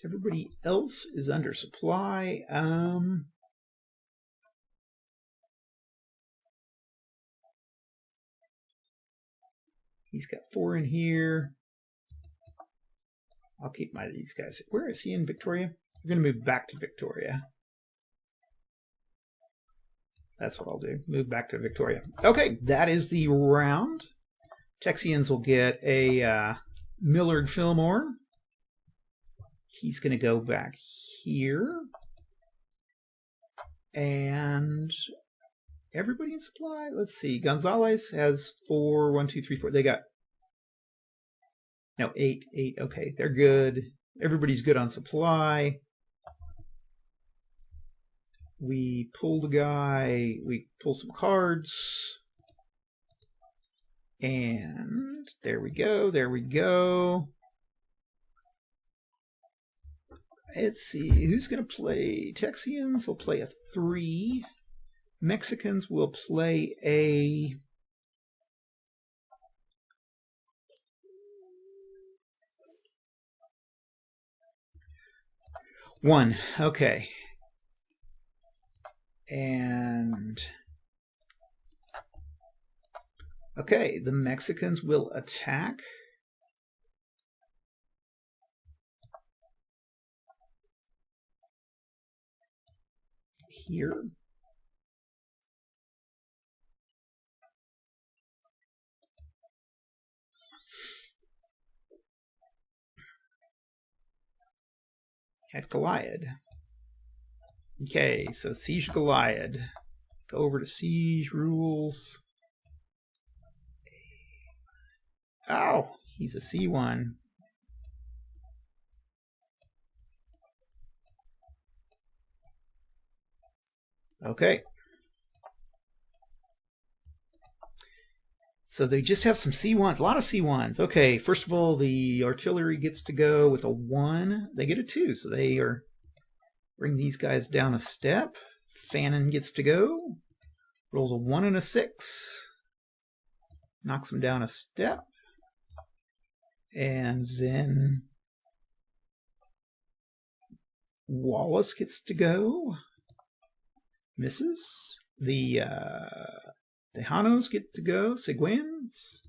Everybody else is under supply. He's got 4 in here. I'll keep these guys. Where is he in Victoria? We're going to move back to Victoria. That's what I'll do. Move back to Victoria. Okay, that is the round. Texians will get a Millard Fillmore. He's going to go back here. And everybody in supply? Let's see. Gonzalez has 4. 1, 2, 3, 4. They got... No, 8. 8. Okay, they're good. Everybody's good on supply. We pulled a guy. We pull some cards. And there we go. There we go. Let's see. Who's going to play? Texians will play a 3. Mexicans will play a... One. Okay. And okay, the Mexicans will attack. Here. At Goliad. Okay, so Siege Goliad. Go over to Siege Rules. Ow, he's a C1. Okay. So they just have some C1s, a lot of C1s. Okay, first of all, the artillery gets to go with a 1. They get a 2, so they are... Bring these guys down a step. Fannin gets to go. Rolls a 1 and a 6. Knocks him down a step. And then Wallace gets to go. Misses. The Tejanos get to go. Seguins.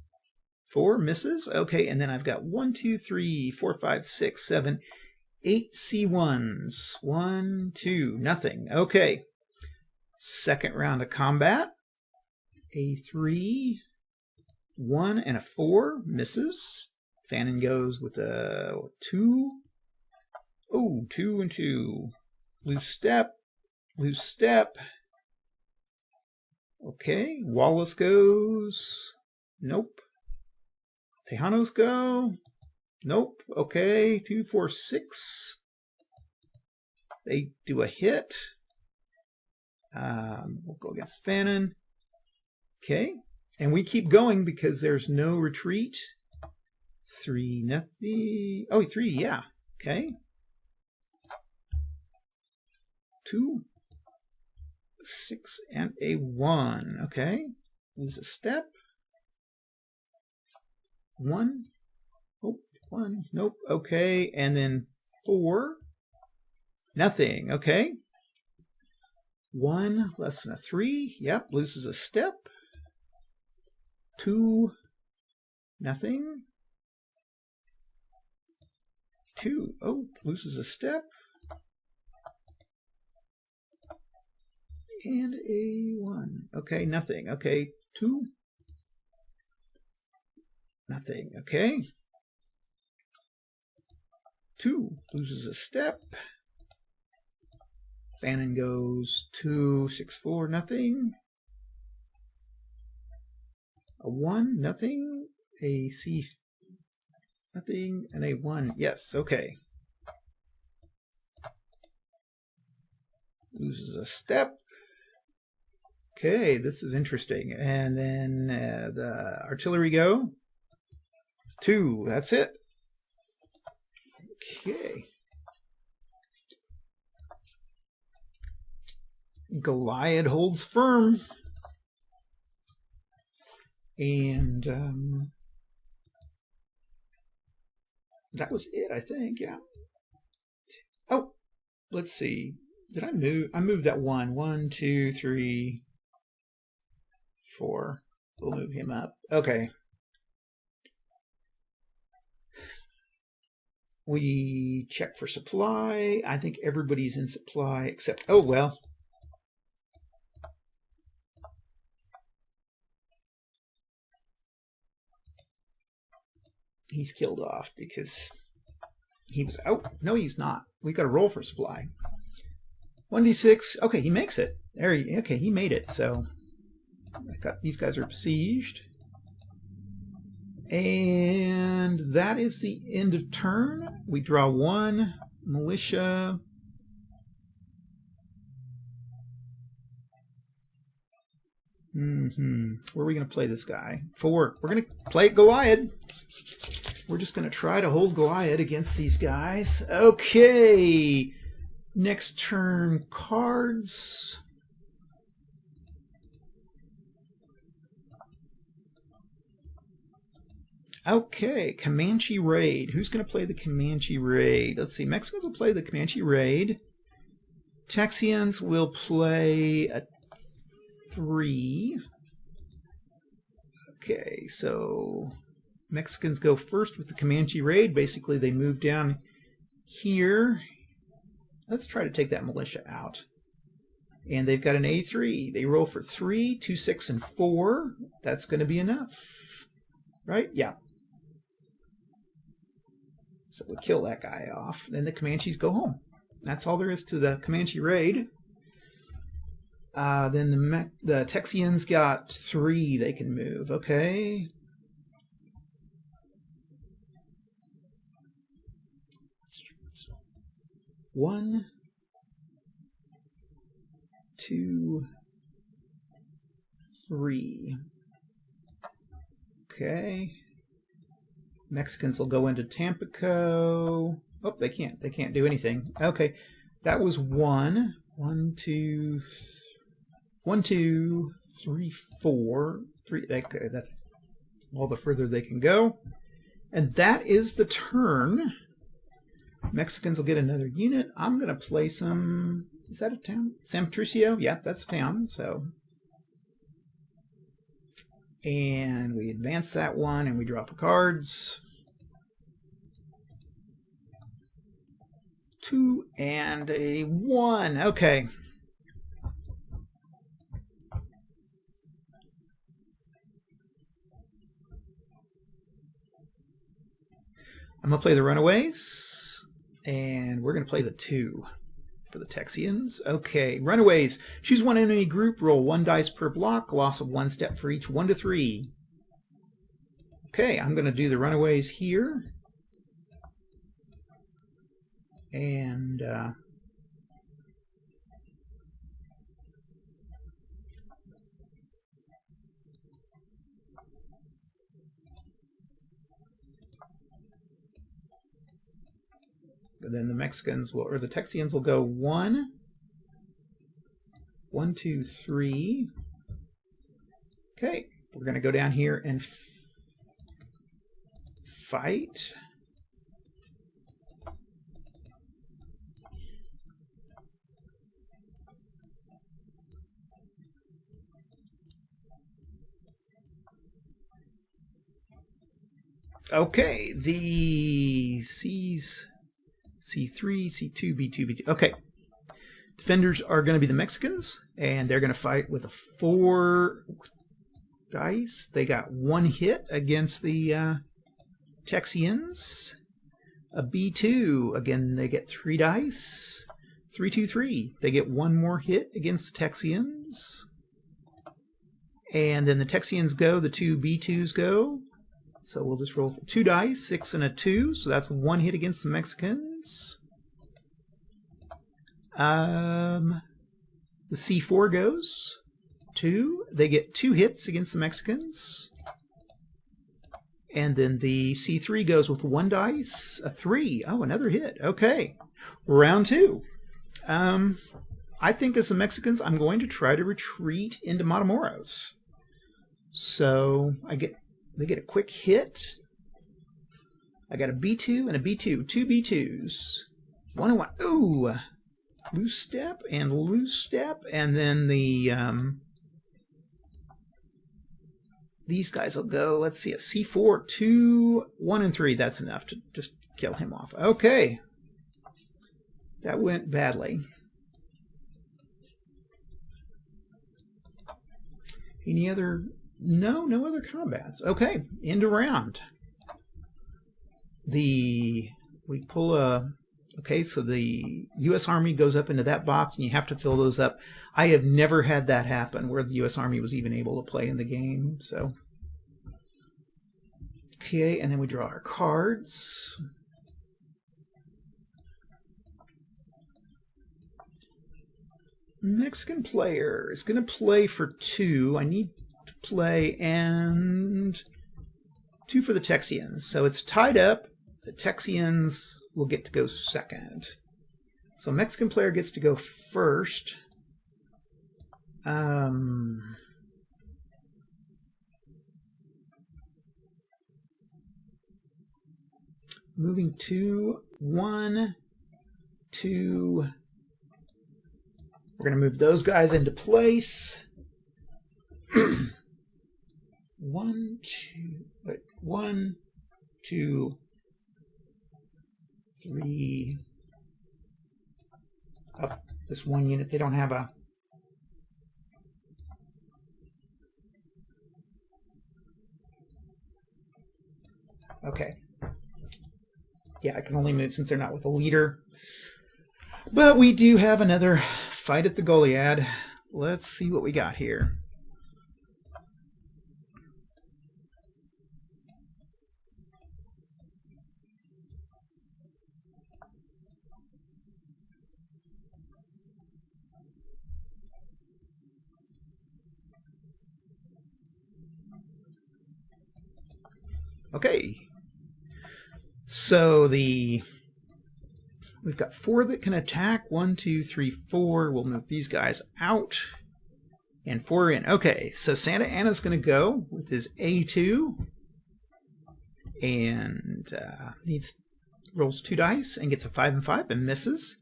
4 misses. Okay, and then I've got 1, 2, 3, 4, 5, 6, 7, 8 C1s. 1, 2, nothing. Okay. Second round of combat. A 3, 1, and a 4. Misses. Fannin goes with a 2. Oh, 2 and 2. Loose step. Loose step. Okay. Wallace goes. Nope. Tejanos go. Nope. Okay. 2, 4, 6. They do a hit. We'll go against Fannin. Okay. And we keep going because there's no retreat. 3, nothing. Oh, 3, yeah. Okay. 2, 6, and a 1. Okay. Lose a step. 1. Oh, 1. Nope. Okay. And then 4. Nothing. Okay. 1 less than a 3. Yep, loses a step. 2. Nothing. 2. Oh, loses a step. And a 1. Okay, nothing. Okay, 2. Nothing. Okay. 2 loses a step. Fannin goes 2, 6, 4, nothing. A 1, nothing. A C, nothing. And a 1, yes, okay. Loses a step. Okay, this is interesting. And then the artillery go. 2, that's it. Okay. Goliath holds firm. And that was it, I think, yeah. Oh, let's see. Did I move? I moved that 1. 1, 2, 3, 4. We'll move him up. Okay. We check for supply. I think everybody's in supply except, oh, well. He's killed off because he was out. No, he's not. We got to roll for supply. 1d6. Okay, he makes it. Okay, he made it. So these guys are besieged. And that is the end of turn. We draw 1. Militia. Where are we going to play this guy? 4. We're going to play Goliath. We're just going to try to hold Goliath against these guys. Okay. Next turn, cards. Okay, Comanche Raid. Who's going to play the Comanche Raid? Let's see. Mexicans will play the Comanche Raid. Texians will play a 3. Okay, so Mexicans go first with the Comanche Raid. Basically, they move down here. Let's try to take that militia out. And they've got an A3. They roll for 3, 2, 6, and 4. That's going to be enough. Right? Yeah. So we'll kill that guy off. Then the Comanches go home. That's all there is to the Comanche Raid. Then the Texians got 3 they can move. Okay. One, 2, 3. Okay. Mexicans will go into Tampico. Oh, they can't. They can't do anything. Okay. That was 1. 1, 2, 1, 2, 3, 4. 3. That's all the further they can go. And that is the turn. Mexicans will get another unit. I'm going to play some... Is that a town? San Patricio? Yeah, that's a town. So, and we advance that one, and we draw for cards. 2 and a 1. Okay. I'm going to play the Runaways. And we're going to play the 2 for the Texians. Okay, Runaways. Choose one enemy group, roll 1 dice per block, loss of 1 step for each, 1 to 3. Okay, I'm going to do the Runaways here. And then the Mexicans will, or the Texians will go 1, 1, 2, 3. Okay, we're going to go down here and fight. Okay, the C's, C3, C2, B2, B2. Okay. Defenders are going to be the Mexicans, and they're going to fight with a 4 dice. They got 1 hit against the Texians. A B2, again, they get 3 dice. 3, 2, 3. They get 1 more hit against the Texians. And then the Texians go, the 2 B2s go. So we'll just roll 2 dice, 6 and a 2. So that's 1 hit against the Mexicans. The C4 goes 2. They get 2 hits against the Mexicans. And then the C3 goes with 1 dice, a 3. Oh, another hit. Okay. Round 2. I think as the Mexicans, I'm going to try to retreat into Matamoros. So they get a quick hit. I got a B2 and a B2. 2 B2s. 1 and 1. Ooh! Loose step and loose step. And then the these guys will go, let's see, a C4, 2, 1, and 3. That's enough to just kill him off. Okay. That went badly. Any other? No other combats. Okay, end of round. We pull a... Okay, so the U.S. Army goes up into that box, and you have to fill those up. I have never had that happen, where the U.S. Army was even able to play in the game. So, okay, and then we draw our cards. Mexican player is going to play for 2. I need to play and 2 for the Texians. So it's tied up. The Texians will get to go second. So Mexican player gets to go first. Moving 2, 1, 2. We're going to move those guys into place. 1, 2, 3. Up this 1 unit. They don't have a... Okay. Yeah, I can only move since they're not with a leader. But we do have another fight at the Goliad. Let's see what we got here. Okay. So we've got 4 that can attack. 1, 2, 3, 4. We'll move these guys out. And 4 in. Okay, so Santa Anna's going to go with his A2. And he rolls 2 dice and gets a 5 and 5 and misses.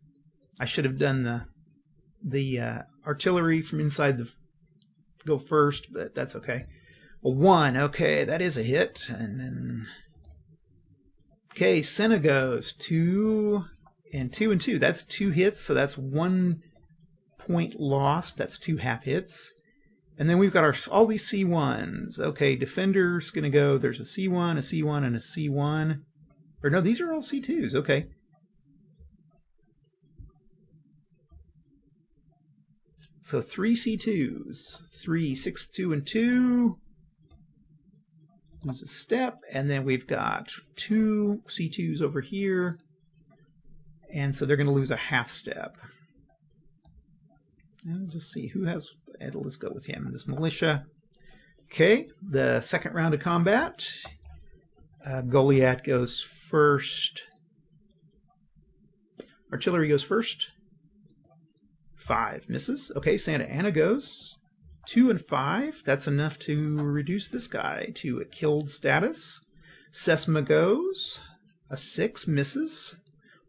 I should have done the artillery from inside the go first, but that's okay. A 1. Okay, that is a hit. And then... Okay, Senna goes 2 and 2 and 2. That's 2 hits, so that's 1 point lost. That's 2 half hits. And then we've got all these C1s. Okay, Defender's going to go, there's a C1, a C1, and a C1. Or no, these are all C2s. Okay. So 3 C2s. 3, 6, 2, and 2. Lose a step, and then we've got 2 C2s over here, and so they're going to lose a half step. And just see who has. Let's go with him. This militia. Okay, the second round of combat. Goliath goes first. Artillery goes first. 5 misses. Okay, Santa Anna goes. 2 and 5, that's enough to reduce this guy to a killed status. Sesma goes. A 6 misses.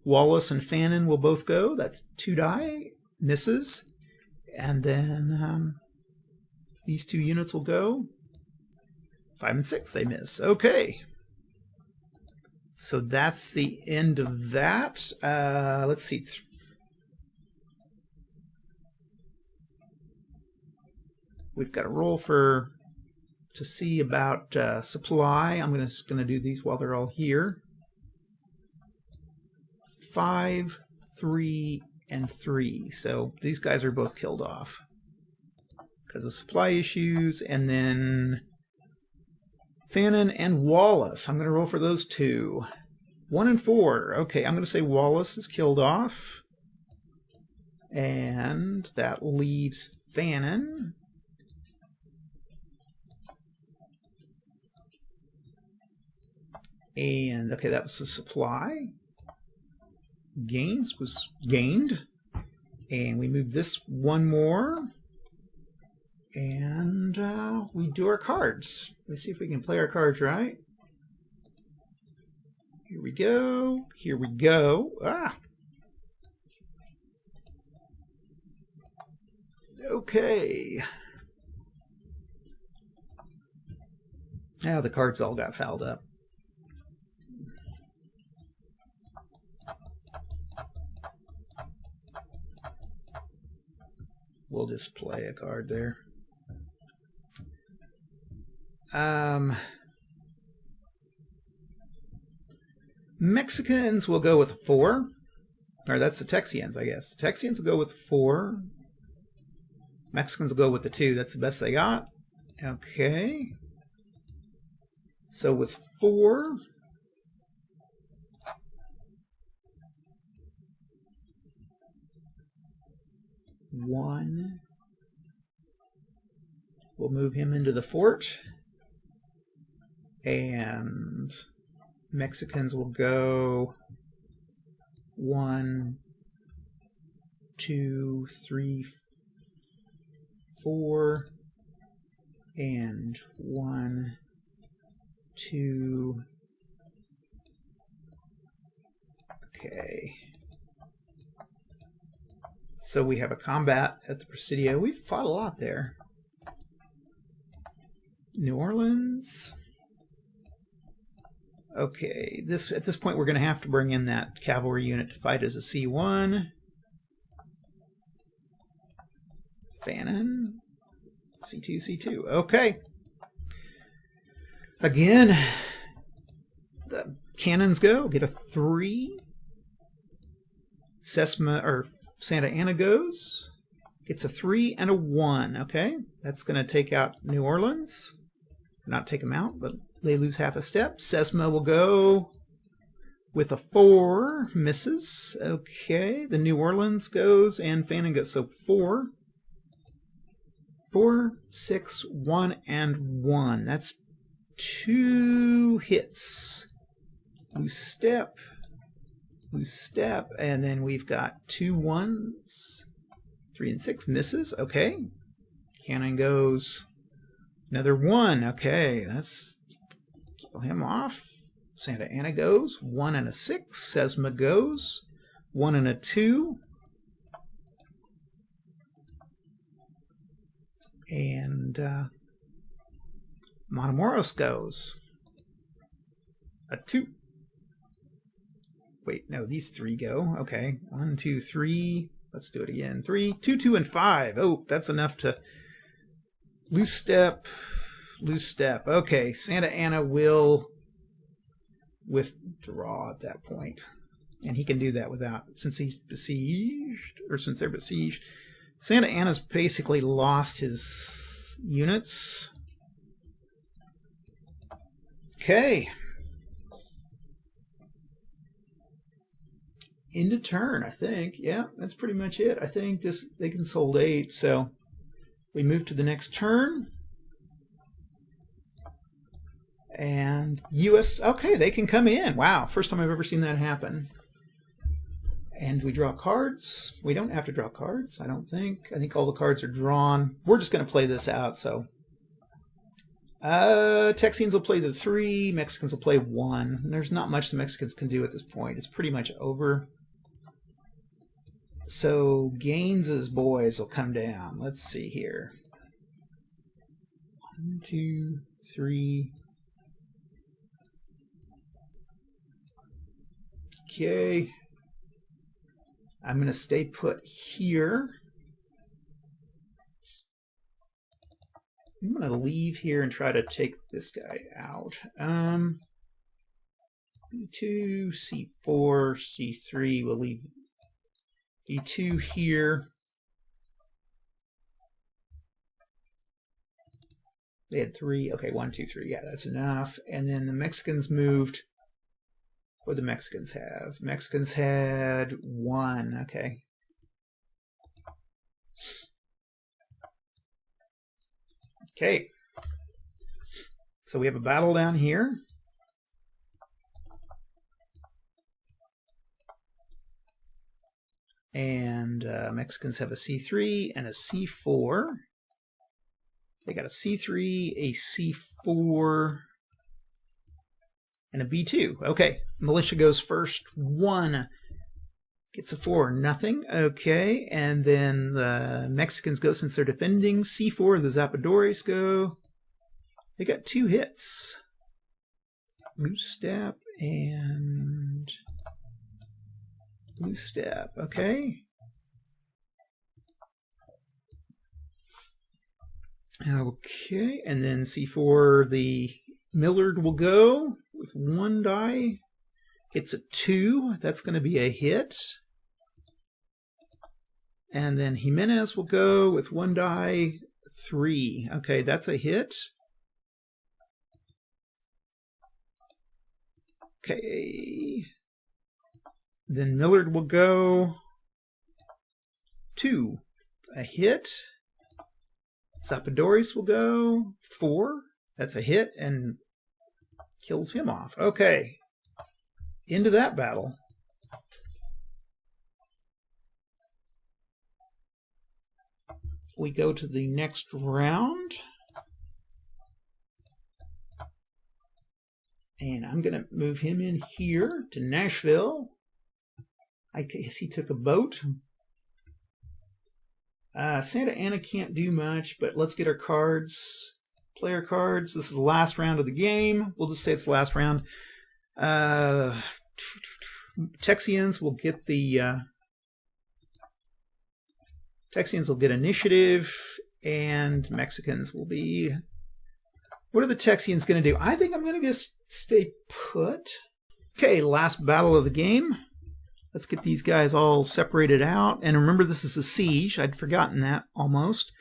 Wallace and Fannin will both go. That's 2 die. Misses. And then these 2 units will go. 5 and 6, they miss. Okay. So that's the end of that. Let's see. We've got a roll to see about supply. I'm just going to do these while they're all here. 5, 3, and 3. So these guys are both killed off because of supply issues. And then Fannin and Wallace. I'm going to roll for those two. 1 and 4. Okay, I'm going to say Wallace is killed off. And that leaves Fannin. And, okay, that was the supply. Gains was gained. And we move this one more. And we do our cards. Let's see if we can play our cards right. Here we go. Here we go. Okay. Now the cards all got fouled up. We'll just play a card there. Mexicans will go with 4. Or that's the Texians, I guess. The Texians will go with 4. Mexicans will go with the 2. That's the best they got. Okay. So with 4, one, we'll move him into the fort. And Mexicans will go 1, 2, 3, 4, and 1, 2. Okay. So we have a combat at the Presidio. We've fought a lot there. New Orleans. Okay, at this point we're going to have to bring in that cavalry unit to fight as a C1. Fannin. C2, C2. Okay. Again, the cannons go. Get a 3. Santa Ana goes. Gets a 3 and a 1. Okay, that's going to take out New Orleans. Not take them out, but they lose half a step. Sesma will go with a 4. Misses. Okay, the New Orleans goes and Fannin goes. So 4, 4, 6, 1, and 1. That's 2 hits. Loose step. Loose step. And then we've got 2 1s. 3 and 6. Misses. Okay. Cannon goes. Another 1. Okay, let's kill him off. Santa Ana goes. 1 and a 6. Sesma goes. 1 and a 2. And Matamoros goes. A 2. Wait, no, these 3 go. Okay, 1, 2, 3. Let's do it again. 3, 2, 2, and 5. Oh, that's enough to... Loose step, loose step. Okay, Santa Ana will withdraw at that point. And he can do that without, since he's besieged, or since they're besieged. Santa Ana's basically lost his units. Okay. Into turn, I think. Yeah, that's pretty much it. I think they can sold 8, so... We move to the next turn. And U.S. Okay, they can come in. Wow, first time I've ever seen that happen. And we draw cards. We don't have to draw cards, I don't think. I think all the cards are drawn. We're just going to play this out, so. Texians will play the 3. Mexicans will play 1. And there's not much the Mexicans can do at this point. It's pretty much over. So Gaines's boys will come down. Let's see here. 1, 2, 3, Okay. I'm going to stay put here. I'm going to leave here and try to take this guy out. B2, C4, C3. We'll leave B2 here. They had 3. Okay, 1, 2, 3. Yeah, that's enough. And then the Mexicans moved. What did the Mexicans have? Mexicans had 1. Okay. Okay. So we have a battle down here. And Mexicans have a C3 and a C4. They got a C3, a C4, and a B2. Okay, militia goes first. 1 gets a 4, nothing. Okay, and then the Mexicans go since they're defending. C4, the Zapadores go. They got 2 hits. Loose step and loose step. Okay. Okay, and then C4, the Millard will go with 1 die. Gets a 2. That's going to be a hit. And then Jimenez will go with 1 die. 3. Okay, that's a hit. Okay. Then Millard will go 2. A hit. Zapadores will go 4. That's a hit and kills him off. Okay. Into that battle. We go to the next round. And I'm going to move him in here to Nashville. I guess he took a boat. Santa Ana can't do much, but let's get our cards. Player cards. This is the last round of the game. We'll just say it's the last round. Texians will get the Texians will get initiative, and Mexicans will be. What are the Texians going to do? I think I'm going to just stay put. Okay, last battle of the game. Let's get these guys all separated out. And remember, this is a siege. I'd forgotten that almost.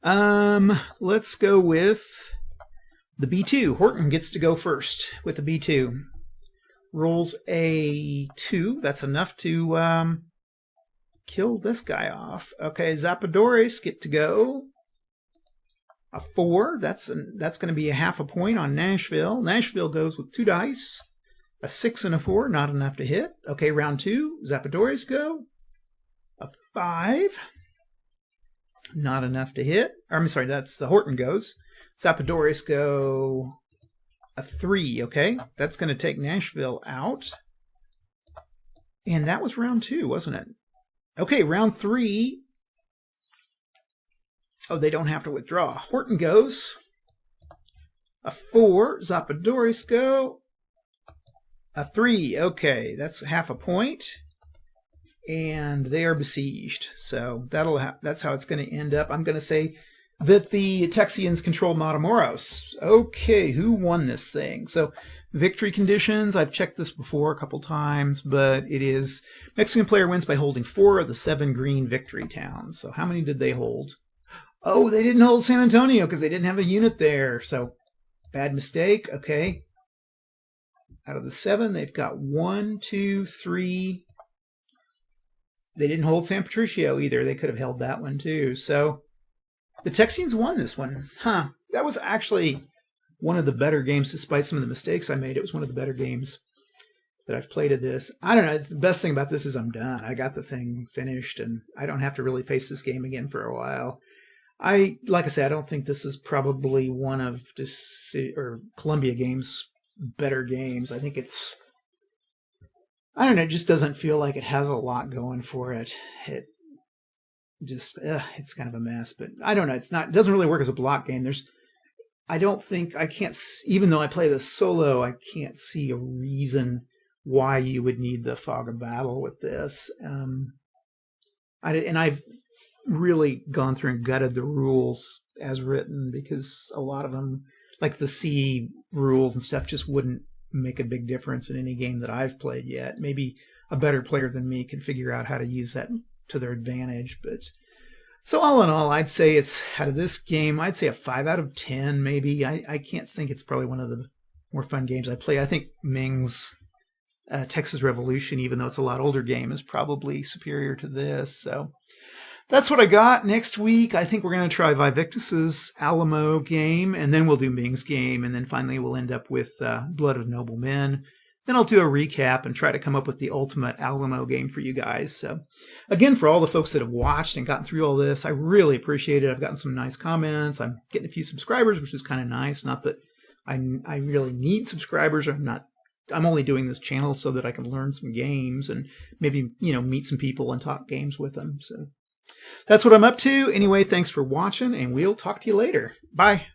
Let's go with the B2. Horton gets to go first with the B2. Rolls a 2. That's enough to kill this guy off. Okay, Zapadores get to go. A 4. That's going to be a half a point on Nashville. Nashville goes with 2 dice. A 6 and a 4, not enough to hit. Okay, round 2. Zapadores go. A 5. Not enough to hit. I'm sorry, that's the Horton goes. Zapadores go a 3. Okay, that's going to take Nashville out. And that was round 2, wasn't it? Okay, round 3. Oh, they don't have to withdraw. Horton goes. A 4. Zapadores go. A 3. Okay, that's half a point. And they are besieged. So that's how it's going to end up. I'm going to say that the Texians control Matamoros. Okay, who won this thing? So victory conditions, I've checked this before a couple times, but it is Mexican player wins by holding 4 of the 7 green victory towns. So how many did they hold? Oh, they didn't hold San Antonio because they didn't have a unit there. So bad mistake. Okay. Out of the 7, they've got 1, 2, 3. They didn't hold San Patricio either. They could have held that one too. So the Texians won this one. Huh. That was actually one of the better games, despite some of the mistakes I made. It was one of the better games that I've played of this. I don't know. The best thing about this is I'm done. I got the thing finished, and I don't have to really face this game again for a while. Like I said, I don't think this is probably one of Columbia Games' better games. I think it's, I don't know, it just doesn't feel like it has a lot going for it. It just, it's kind of a mess, but I don't know. It doesn't really work as a block game. I don't think, I can't, even though I play this solo, I can't see a reason why you would need the Fog of Battle with this. I've really gone through and gutted the rules as written, because a lot of them, like the sea rules and stuff, just wouldn't make a big difference in any game that I've played yet. Maybe a better player than me can figure out how to use that to their advantage. But so all in all, I'd say it's, out of this game, I'd say a 5 out of 10 maybe. I can't think it's probably one of the more fun games I played. I think Ming's Texas Revolution, even though it's a lot older game, is probably superior to this. So that's what I got. Next week, I think we're going to try Vivictus's Alamo game, and then we'll do Ming's game, and then finally we'll end up with Blood of Noble Men. Then I'll do a recap and try to come up with the ultimate Alamo game for you guys. So again, for all the folks that have watched and gotten through all this, I really appreciate it. I've gotten some nice comments. I'm getting a few subscribers, which is kind of nice. Not that I really need subscribers. I'm only doing this channel so that I can learn some games and maybe, meet some people and talk games with them. So that's what I'm up to. Anyway, thanks for watching, and we'll talk to you later. Bye.